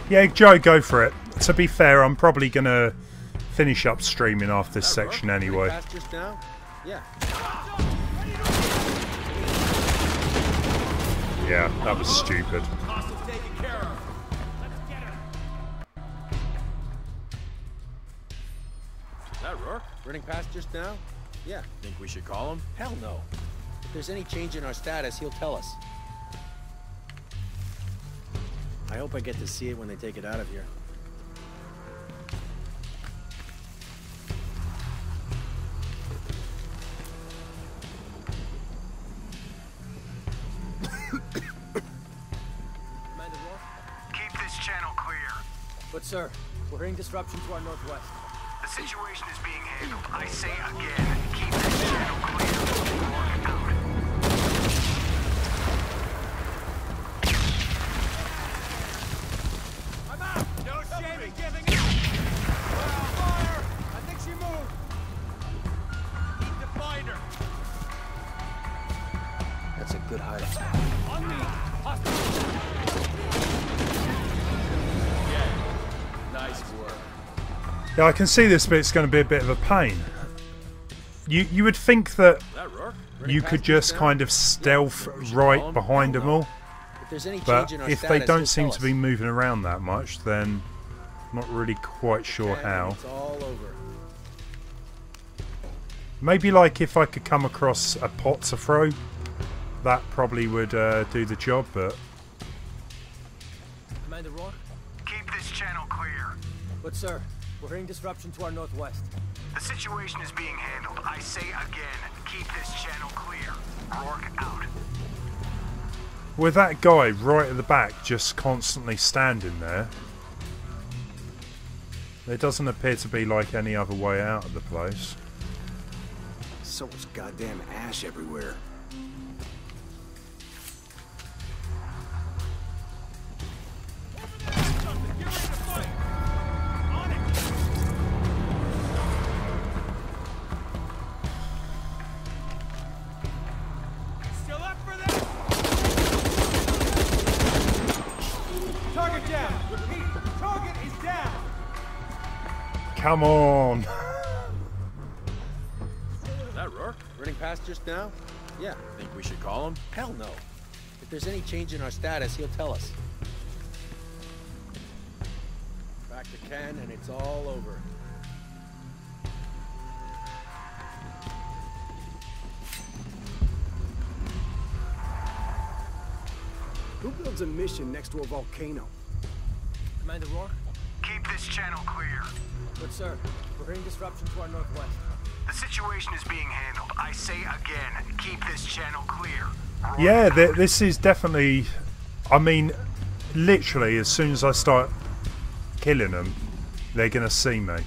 Yeah, Joe, go for it. To be fair, I'm probably going to finish up streaming after this section anyway.
Just now? Yeah.
Yeah, that was stupid.
Is that Rourke?
Running past just now? Yeah.
Think we should call him?
Hell no. If there's any change in our status, he'll tell us. I hope I get to see it when they take it out of here.
Keep this channel clear.
But sir, we're hearing disruption to our northwest.
The situation is being handled. I say again, keep this channel clear. Rourke out.
That's a good hiding spot.
Nice work.
Yeah, I can see this bit's going to be a bit of a pain. You would think that you could just kind of stealth right behind them all. But if they don't seem to be moving around that much, then I'm not really quite sure how. Maybe like if I could come across a pot to throw, that probably would do the job, but...
Commander Rourke?
Keep this channel clear.
But sir, we're hearing disruption to our northwest.
The situation is being handled. I say again, keep this channel clear. Rourke out.
With that guy right at the back just constantly standing there, there doesn't appear to be like any other way out of the place.
So much goddamn ash everywhere.
Come on.
Is that Rourke? Running past just now? Yeah.
Think we should call him?
Hell no. If there's any change in our status, he'll tell us. Back to Ken, and it's all over.
Who builds a mission next to a volcano?
Commander Rourke?
Keep this channel clear.
Good, sir. We're hearing disruption to our northwest.
The situation is being handled. I say again, keep this channel clear.
Yeah, this is definitely... I mean, literally, as soon as I start killing them, they're going to see me.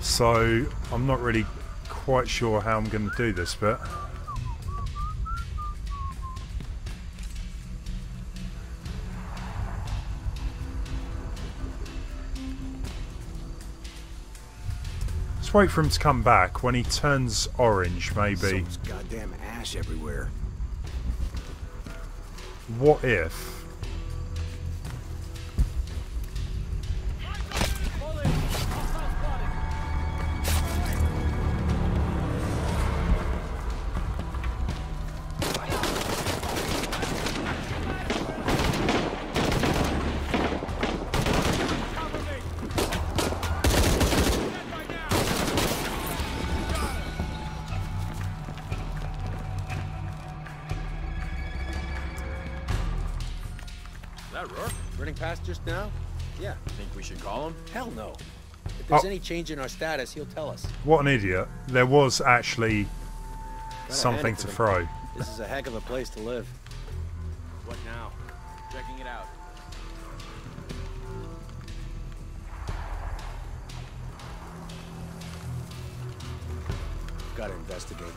So, I'm not really quite sure how I'm going to do this, but... Let's wait for him to come back. When he turns orange, maybe.
So much goddamn ash everywhere.
What if...
Past just now? Yeah.
Think we should call him?
Hell no. If there's any change in our status, he'll tell us.
What an idiot. There was actually something to throw.
This is a heck of a place to live.
What now? Checking it out.
Gotta investigate.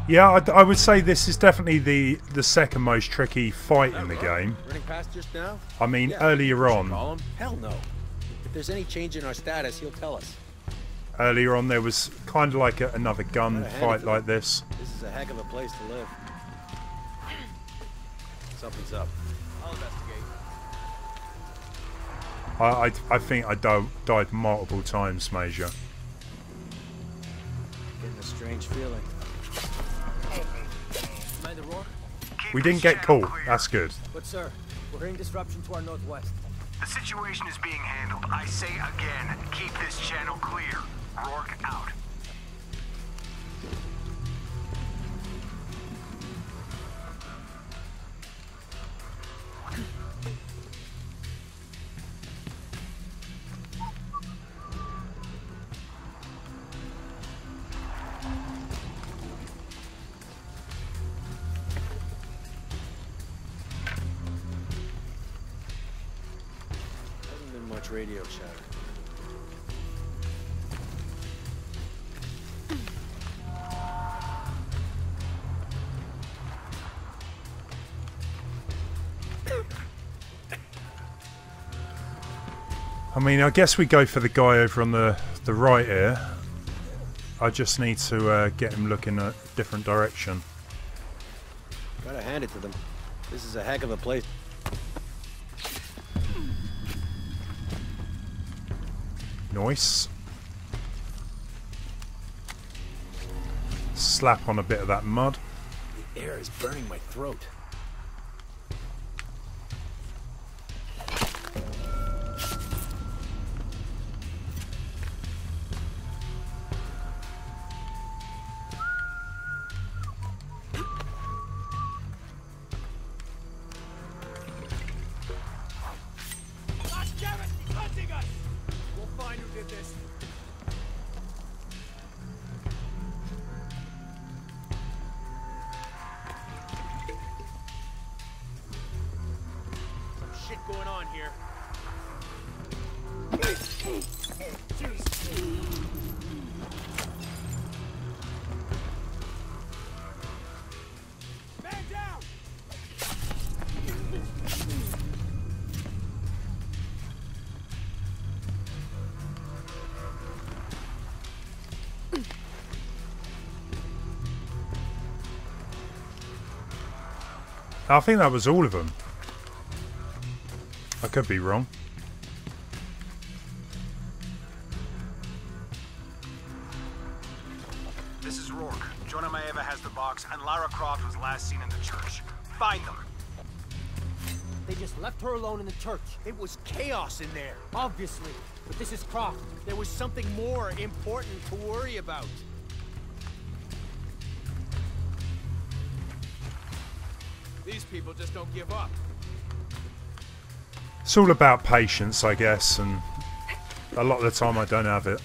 Yeah, I would say this is definitely the second most tricky fight in the game.
Running past just now?
I mean, earlier on...
Hell no. If there's any change in our status, he'll tell us.
Earlier on, there was kind of like another gun fight like this.
This is a heck of a place to live. Something's up. I'll investigate.
I think I died multiple times, Major.
Getting a strange feeling.
We didn't get caught. That's good.
But sir, we're hearing disruption to our northwest.
The situation is being handled. I say again, keep this channel clear. Rourke out.
Radio chatter.
I mean, I guess we go for the guy over on the right here. I just need to get him looking a different direction.
Gotta hand it to them. This is a heck of a place.
Nice. Slap on a bit of that mud.
The air is burning my throat.
God damn it!
did this.
Some shit going on here.
Man down!
I think that was all of them. I could be wrong.
This is Rourke. Jonah Maeva has the box, and Lara Croft was last seen in the church. Find them.
They just left her alone in the church.
It was chaos in there, obviously. But this is Croft. There was something more important to worry about.
These people just don't give up.
It's all about patience, I guess, and a lot of the time I don't have it.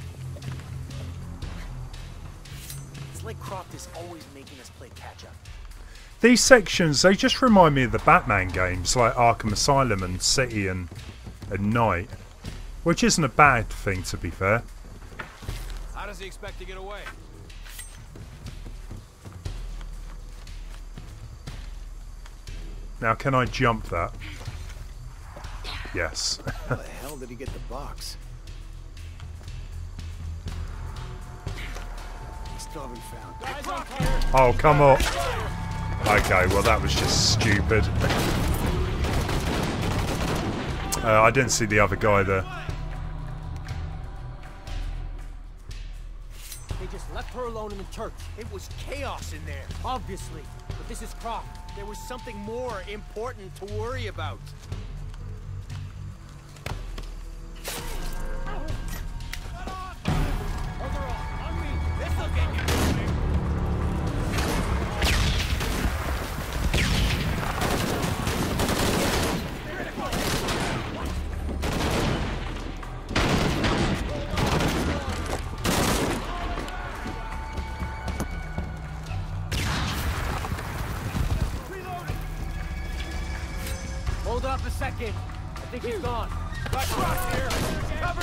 It's like Croft is always making us play catch-up.
These sections, they just remind me of the Batman games, like Arkham Asylum and City and Night. Which isn't a bad thing, to be fair.
How does he expect to get away?
Now, can I jump that? Yes.
How the hell did he get the box? Still haven't found.
Oh, come on. Okay, well that was just stupid. I didn't see the other guy there.
They just left her alone in the church. It was chaos in there, obviously. But this is Croft. There was something more important to worry about. Hold up a second. I think he's gone. Got Croft here. Cover.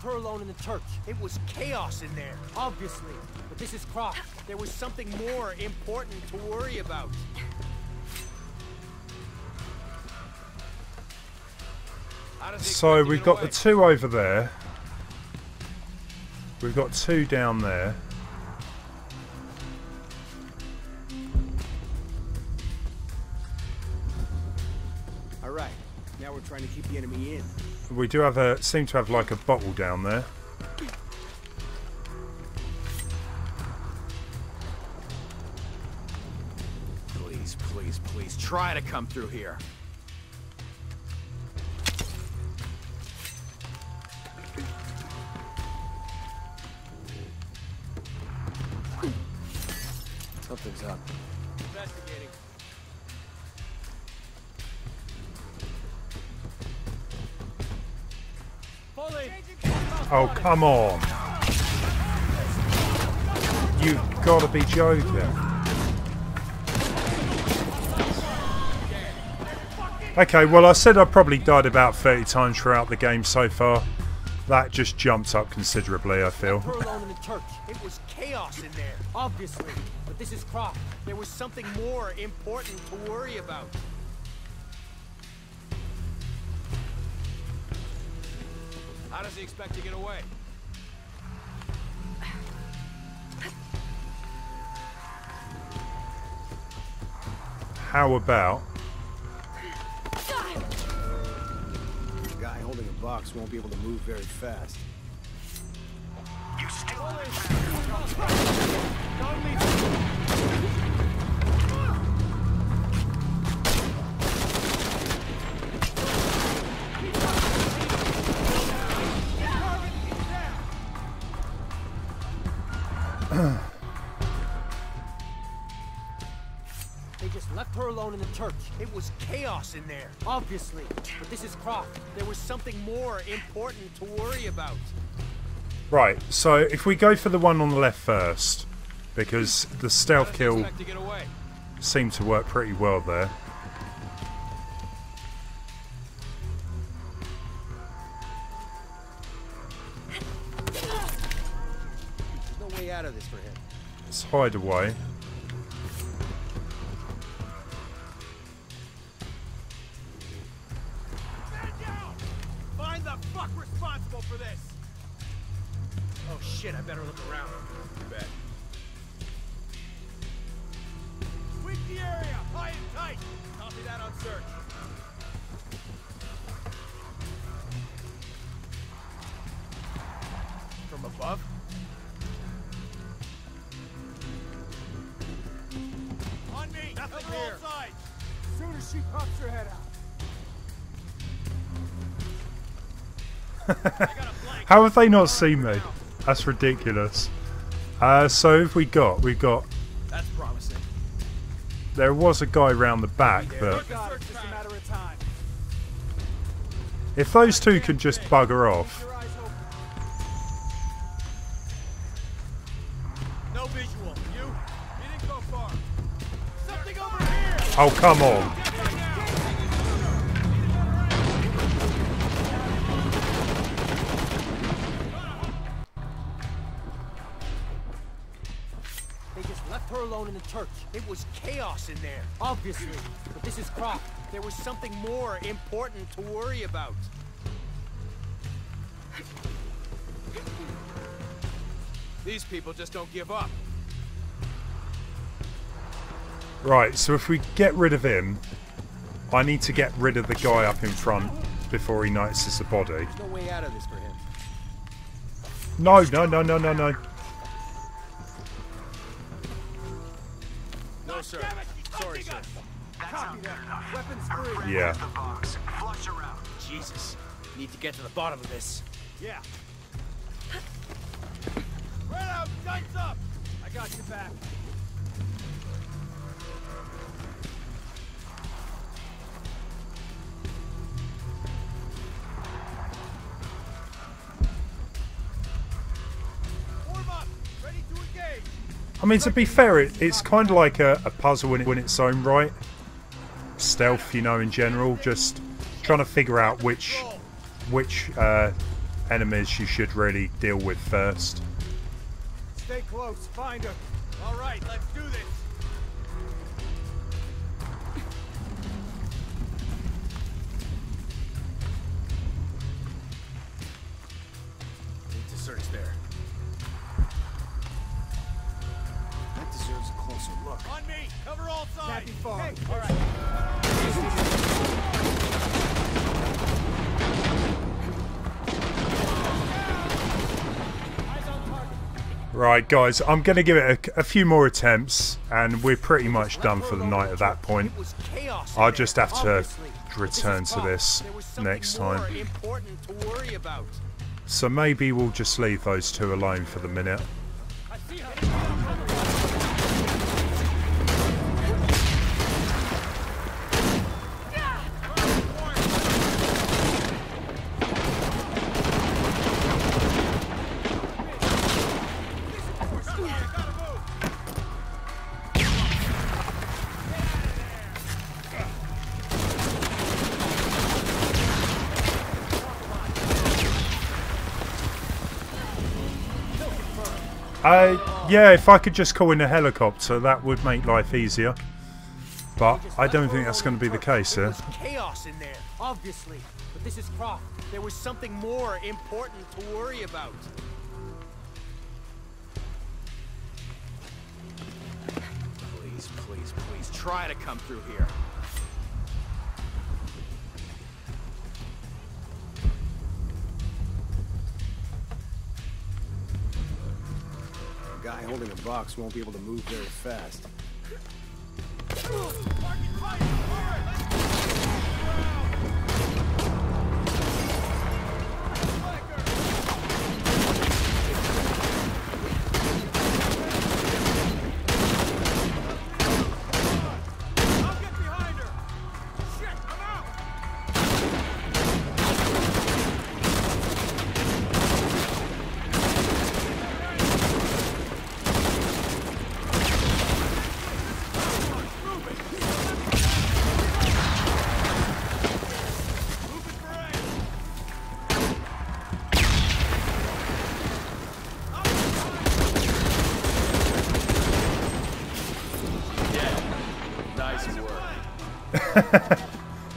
Her alone in the church. It was chaos in there, obviously. But this is Croft. There was something more important to worry about.
So we've got the two over there. We've got two down there.
All right. Now we're trying to keep the enemy in.
We do have a seem to have like a bottle down there.
Please, please, please, try to come through here.
Something's up. Investigating.
Oh, come on. You've got to be joking. Okay, well I said I probably died about 30 times throughout the game so far. That just jumped up considerably, I feel.
Her alone in the church. It was chaos in there, obviously. But this is Croft. There was something more important to worry about.
How does he expect to get away?
How about...
The guy holding a box won't be able to move very fast.
You still
They just left her alone in the church. It was chaos in there, obviously. But this is Croft. There was something more important to worry about.
Right, so if we go for the one on the left first, because the stealth kill seemed to work pretty well there.
There's no way out of this for him.
Let's hide away.
Find the fuck responsible for this! Oh shit, I better look around. You bet. Sweep the area, high and tight! Copy that on search. From above? On me! Nothing here! All sides. As soon as she pops her head out.
How have they not seen me? That's ridiculous. So if we've got
That's promising.
there was a guy round the back, but if those two can just bugger off.
No visual. You didn't go far. Something over here.
Oh, come on.
Her alone in the church. It was chaos in there, obviously. But this is Croft. There was something more important to worry about. These people just don't give up.
Right, so if we get rid of him, I need to get rid of the guy up in front before he notices the body.
There's no way out of this for him.
No, no, no, no, no, no.
No, sir. Sorry, sir. Copy that. Weapons free.
Yeah.
The box. Flush around.
Jesus. Need to get to the bottom of this. Yeah. Right out, guns up. I got your back. Form up. Ready to engage.
I mean, to be fair, it's kind of like a puzzle in its own right. Stealth, you know, in general. Just trying to figure out which enemies you should really deal with first.
Stay close. Find her. All right, let's do this. Need to search there. That deserves a closer look. On me. Cover all sides. Can't be far. Hey, all right.
Right, guys, I'm going to give it a few more attempts, and we're pretty much done for the night at that point. I'll just have to return to this next time. So maybe we'll just leave those two alone for the minute. Yeah, if I could just call in a helicopter, that would make life easier. But I don't think that's going to be the case here.
Chaos in there, obviously. But this is Croft. There was something more important to worry about. Please, please, please, try to come through here.
guy holding a box won't be able to move very fast.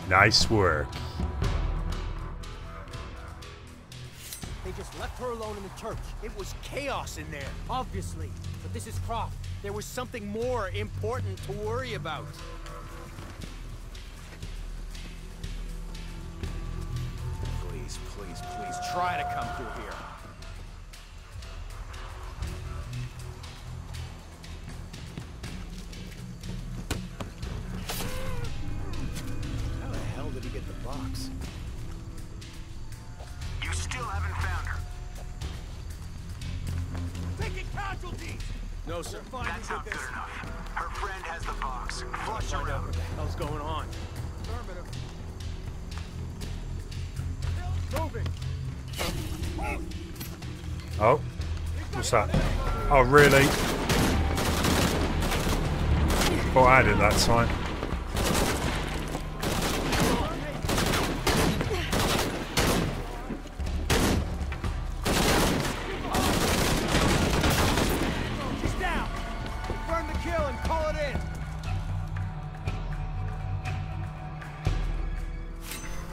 Nice work.
They just left her alone in the church. It was chaos in there, obviously. But this is Croft. There was something more important to worry about. Please, please, please, try to come through here.
How the hell did he get the box?
You still haven't found her.
Taking casualties!
No, sir.
That's not good enough. Her friend has the box. Flush
Find out
around.
what the hell's going on. Moving.
Oh, what's that? Oh, really? Oh, I had it that time.
She's down. Confirm the kill and call it in.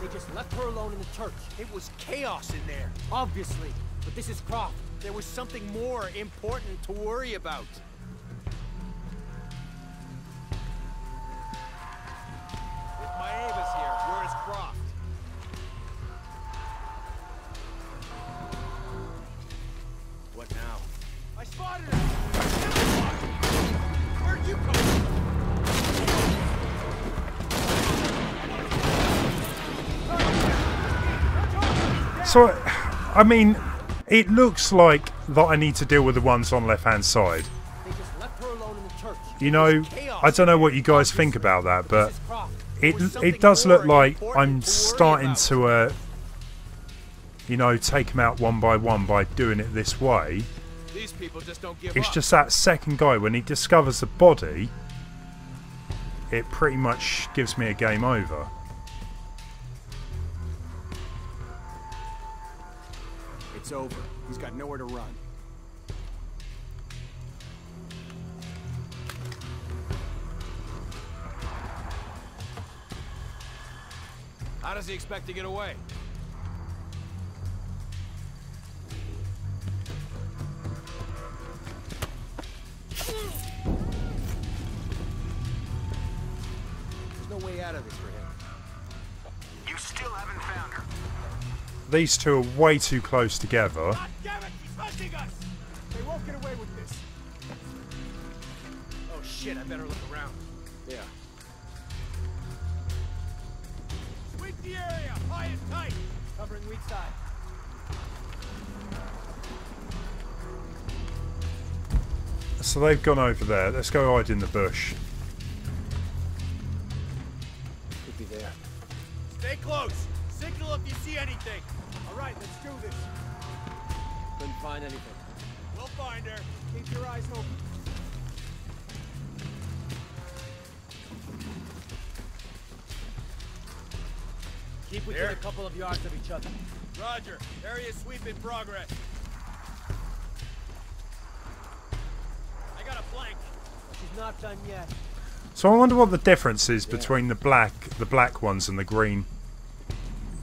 They just left her alone in the church. It was chaos in there, obviously. But this is Croft. There was something more important to worry about. If Maeva's here, where's Croft? What now? I spotted her! Where'd you come from?
So, I mean, it looks like that I need to deal with the ones on left-hand side.
They just left her alone in the church.
You know, I don't know what you guys think about that, but it does look like I'm starting to, you know, take them out one by doing it this way.
These people just don't give
It's
up.
just that second guy, when he discovers the body, it pretty much gives me a game over.
It's over. He's got nowhere to run.
How does he expect to get away? There's no way out of this for him.
You still haven't found her.
These two are way too close together.
God damn it! He's hunting us! They won't get away with this. Oh shit! I better look around.
Yeah.
Sweep the area, high and tight. Covering weak side.
So they've gone over there. Let's go hide in the bush.
Could be there.
Stay close. Signal if you see anything. All right, let's do this.
Couldn't find anything.
We'll find her. Keep your eyes open. Keep within a couple of yards of each other. Roger. Area sweep in progress. I got a flank. She's not done yet.
So I wonder what the difference is between the black ones and the green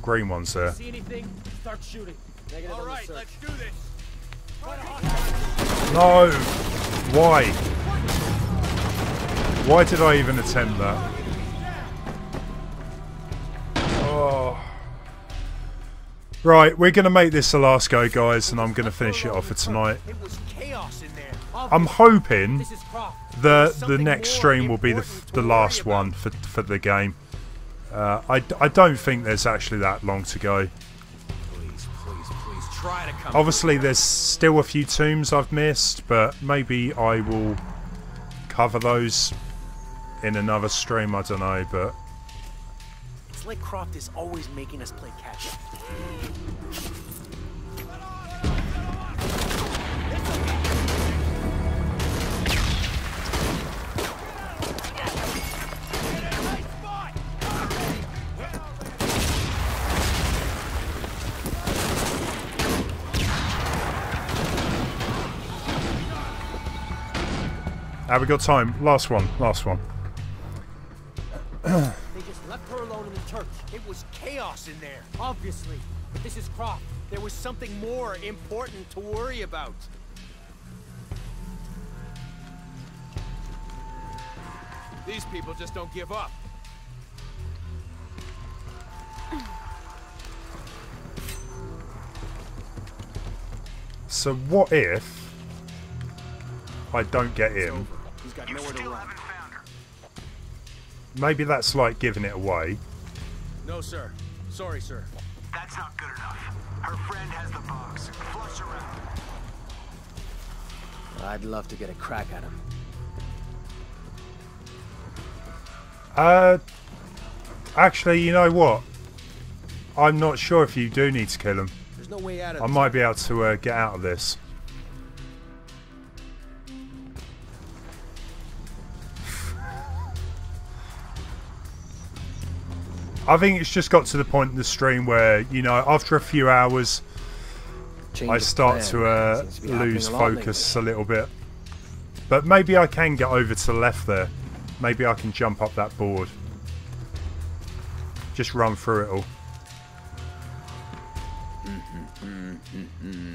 ones there.
See anything? Start shooting. Negative. All right, let's do this.
No! Why? Why did I even attempt that? Oh. Right, we're going to make this the last go, guys, and I'm going to finish it off for tonight. I'm hoping that the next stream will be the last one for the game. I don't think there's actually that long to go. Obviously, there's still a few tombs I've missed, but maybe I will cover those in another stream. I don't know, but
it's like Croft is always making us play catch up.
Have we got time? Last one. Last one.
They just left her alone in the church. It was chaos in there, obviously. But this is Croft. There was something more important to worry about.
These people just don't give up.
So what if I don't get him?
He's got nowhere to run.
Maybe that's like giving it away.
No, sir. Sorry, sir.
That's not good enough. Her friend has the box. Flush around.
I'd love to get a crack at him.
Actually, you know what? I'm not sure if you do need to kill him.
There's no way out of
I might be able to get out of this. I think it's just got to the point in the stream where, you know, after a few hours, I start to lose focus a little bit. But maybe I can get over to the left there. Maybe I can jump up that board. Just run through it all.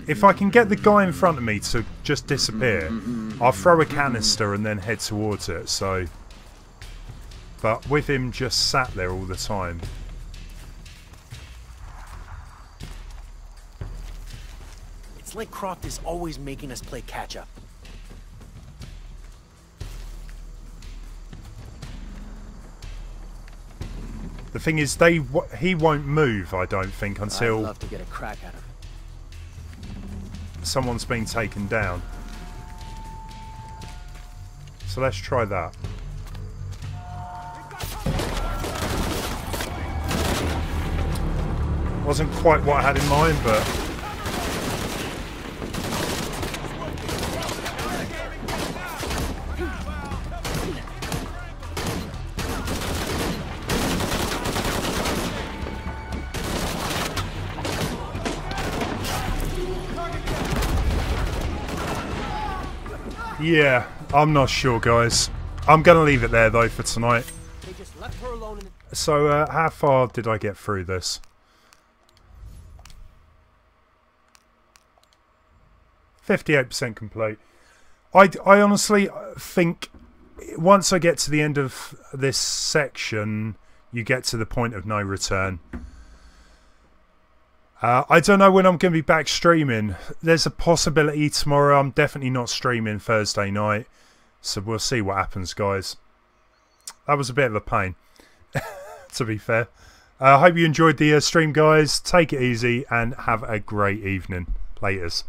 If I can get the guy in front of me to just disappear, I'll throw a canister and then head towards it, so... But with him just sat there all the time.
It's like Croft is always making us play catch up.
The thing is, he won't move, I don't think, until
I'd love to get a crack at him.
Someone's been taken down. So let's try that. Wasn't quite what I had in mind, but... Yeah, I'm not sure, guys. I'm going to leave it there, though, for tonight.
They just left her alone in the...
So, how far did I get through this? 58% complete. I honestly think once I get to the end of this section, you get to the point of no return. I don't know when I'm going to be back streaming. There's a possibility tomorrow. I'm definitely not streaming Thursday night. So we'll see what happens, guys. That was a bit of a pain, to be fair. I hope you enjoyed the stream, guys. Take it easy and have a great evening. Laters.